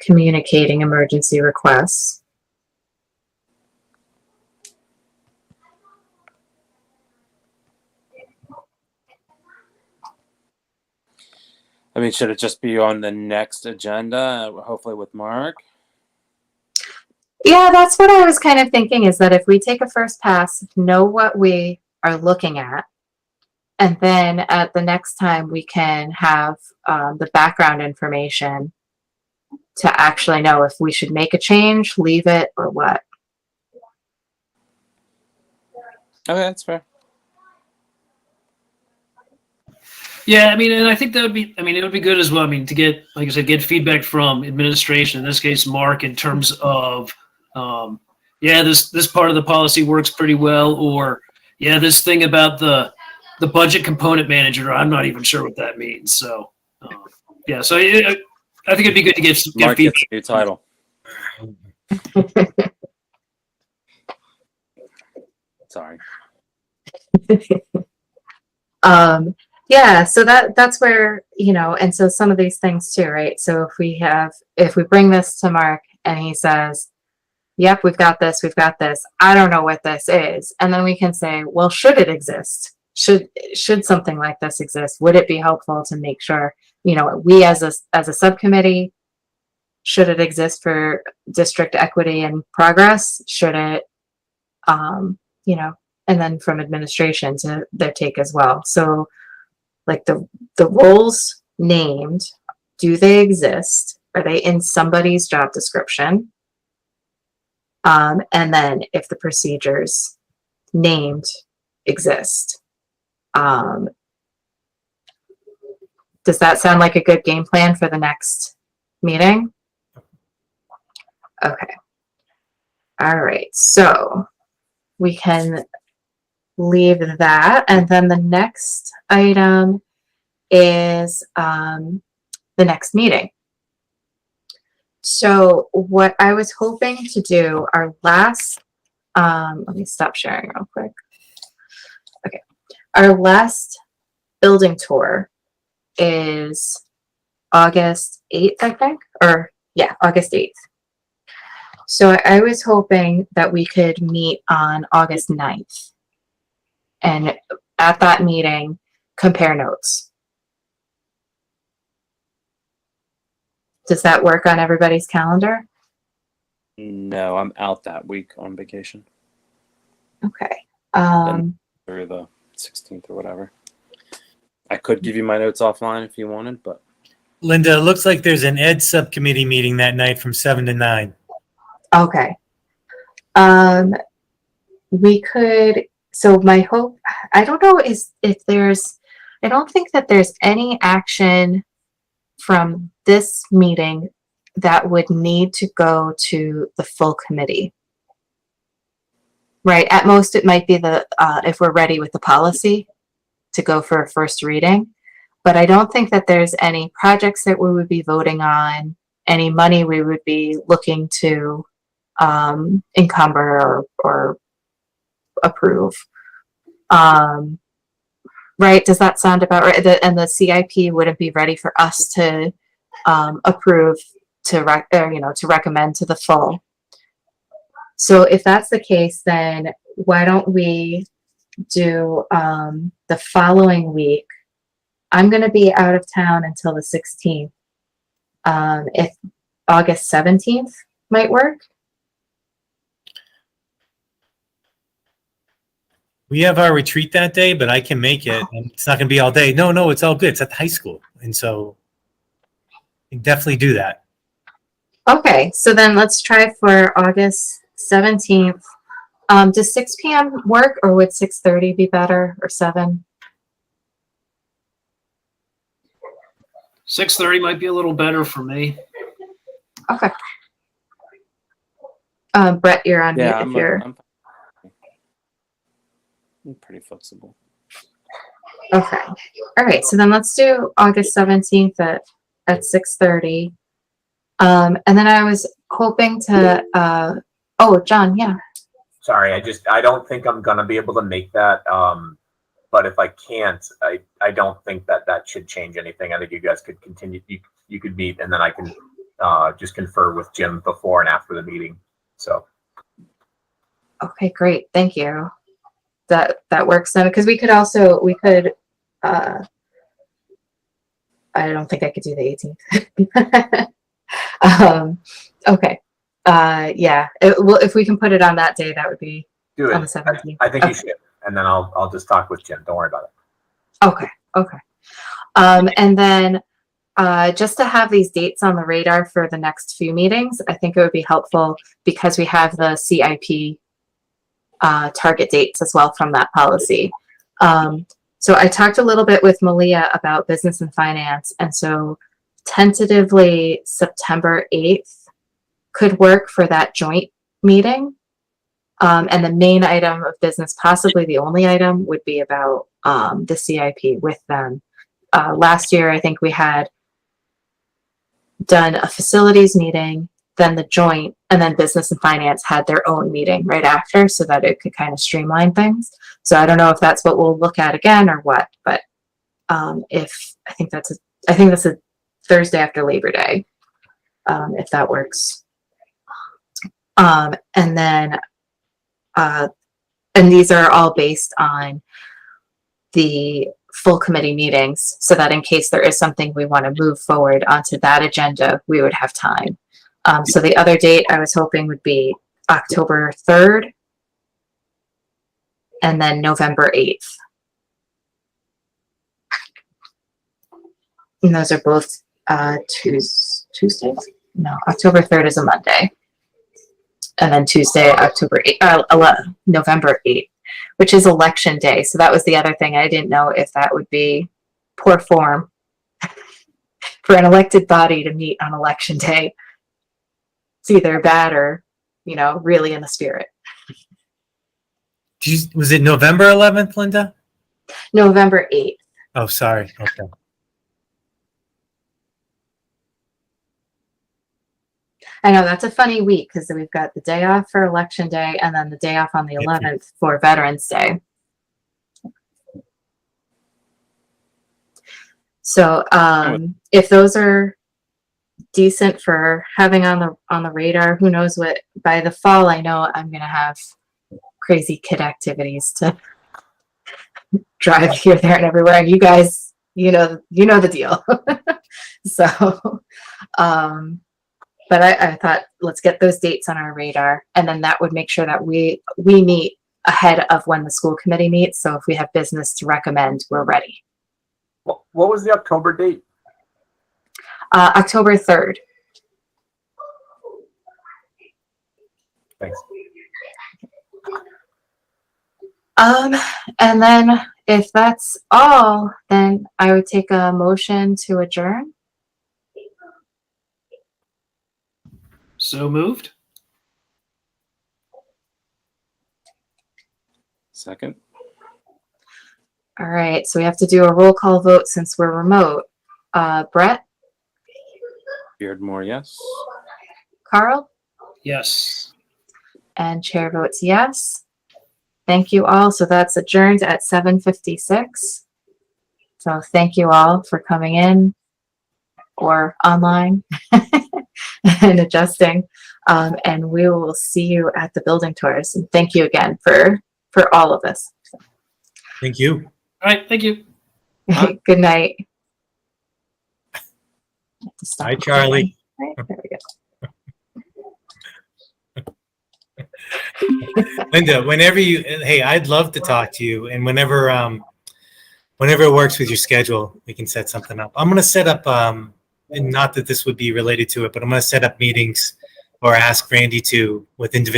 communicating emergency requests. I mean, should it just be on the next agenda, hopefully with Mark? Yeah, that's what I was kind of thinking, is that if we take a first pass, know what we are looking at, and then at the next time we can have the background information to actually know if we should make a change, leave it, or what. Okay, that's fair. Yeah, I mean, and I think that would be, I mean, it would be good as well. I mean, to get, like I said, get feedback from administration, in this case, Mark, in terms of, yeah, this part of the policy works pretty well, or yeah, this thing about the budget component manager, I'm not even sure what that means. So, yeah, so I think it'd be good to get Mark feedback. gets a new title. Sorry. Yeah, so that's where, you know, and so some of these things too, right? So if we bring this to Mark and he says, yep, we've got this, I don't know what this is. And then we can say, well, should it exist? Should something like this exist? Would it be helpful to make sure, you know, we as a subcommittee, should it exist for district equity and progress? Should it, you know, and then from administration to their take as well. So like the roles named, do they exist? Are they in somebody's job description? And then if the procedures named exist. Does that sound like a good game plan for the next meeting? Okay. All right. So we can leave that. And then the next item is the next meeting. So what I was hoping to do, our last, let me stop sharing real quick. Okay. Our last building tour is August 8th, I think, or yeah, August 8th. So I was hoping that we could meet on August 9th and at that meeting, compare notes. Does that work on everybody's calendar? No, I'm out that week on vacation. Okay. Or the 16th or whatever. I could give you my notes offline if you wanted, but Linda, it looks like there's an ed subcommittee meeting that night from 7 to 9. Okay. We could, so my hope, I don't know if there's, I don't think that there's any action from this meeting that would need to go to the full committee. Right, at most it might be the, if we're ready with the policy to go for a first reading, but I don't think that there's any projects that we would be voting on, any money we would be looking to encumber or approve. Right, does that sound about right? And the CIP wouldn't be ready for us to approve to recommend to the full. So if that's the case, then why don't we do the following week? I'm going to be out of town until the 16th. If August 17th might work. We have our retreat that day, but I can make it. And it's not going to be all day. No, it's all good. It's at the high school. And so we can definitely do that. Okay, so then let's try for August 17th. Does 6 p.m. work, or would 6:30 be better, or 7? 6:30 might be a little better for me. Okay. Brett, you're on mute if you're. I'm pretty flexible. Okay. All right. So then let's do August 17th at 6:30. And then I was hoping to. Oh, John. Yeah. Sorry, I don't think I'm gonna be able to make that. But if I can't, I don't think that should change anything. I think you guys could continue. You could meet, and then I can just confer with Jim before and after the meeting. So. Okay. Great. Thank you. That works then, because we could. I don't think I could do the 18th. Okay. Yeah. Well, if we can put it on that day, that would be Do it. on the 17th. I think you should, and then I'll just talk with Jim. Don't worry about it. Okay. Okay. And then just to have these dates on the radar for the next few meetings, I think it would be helpful because we have the CIP target dates as well from that policy. So I talked a little bit with Malia about business and finance, and so tentatively September 8th could work for that joint meeting. And the main item of business, possibly the only item, would be about the CIP with them. Last year, I think we had done a facilities meeting, then the joint, and then business and finance had their own meeting right after so that it could kind of streamline things. So I don't know if that's what we'll look at again or what, but I think that's a Thursday after Labor Day, if that works. And then, and these are all based on the full committee meetings so that in case there is something we want to move forward onto that agenda, we would have time. So the other date I was hoping would be October 3rd. and then November 8th. And those are both Tuesdays? No, October 3rd is a Monday. And then Tuesday, November 8th, which is election day. So that was the other thing. I didn't know if that would be poor form for an elected body to meet on election day. It's either bad or, really in the spirit. Was it November 11th, Linda? November 8th. Oh, sorry. Okay. I know that's a funny week because we've got the day off for election day and then the day off on the 11th for Veterans Day. So if those are decent for having on the radar, who knows what by the fall. I know I'm gonna have crazy kid activities to drive here, there, and everywhere. And you guys, you know the deal. So but I thought, let's get those dates on our radar, and then that would make sure that we meet ahead of when the school committee meets. So if we have business to recommend, we're ready. What was the October date? October 3rd. Thanks. And then if that's all, then I would take a motion to adjourn. So moved. Second. All right, so we have to do a roll call vote since we're remote. Brett, Beardmore, yes. Carl, Yes. and chair votes yes. Thank you all. So that's adjourned at 7:56. So thank you all for coming in or online and adjusting. And we will see you at the building tours. And thank you again for all of this. Thank you. All right. Thank you. Good night. Hi, Charlie. Right, there we go. Linda, hey, I'd love to talk to you, and whenever it works with your schedule, we can set something up. I'm going to set up, and not that this would be related to it, but I'm going to set up meetings or ask Randy to with individuals.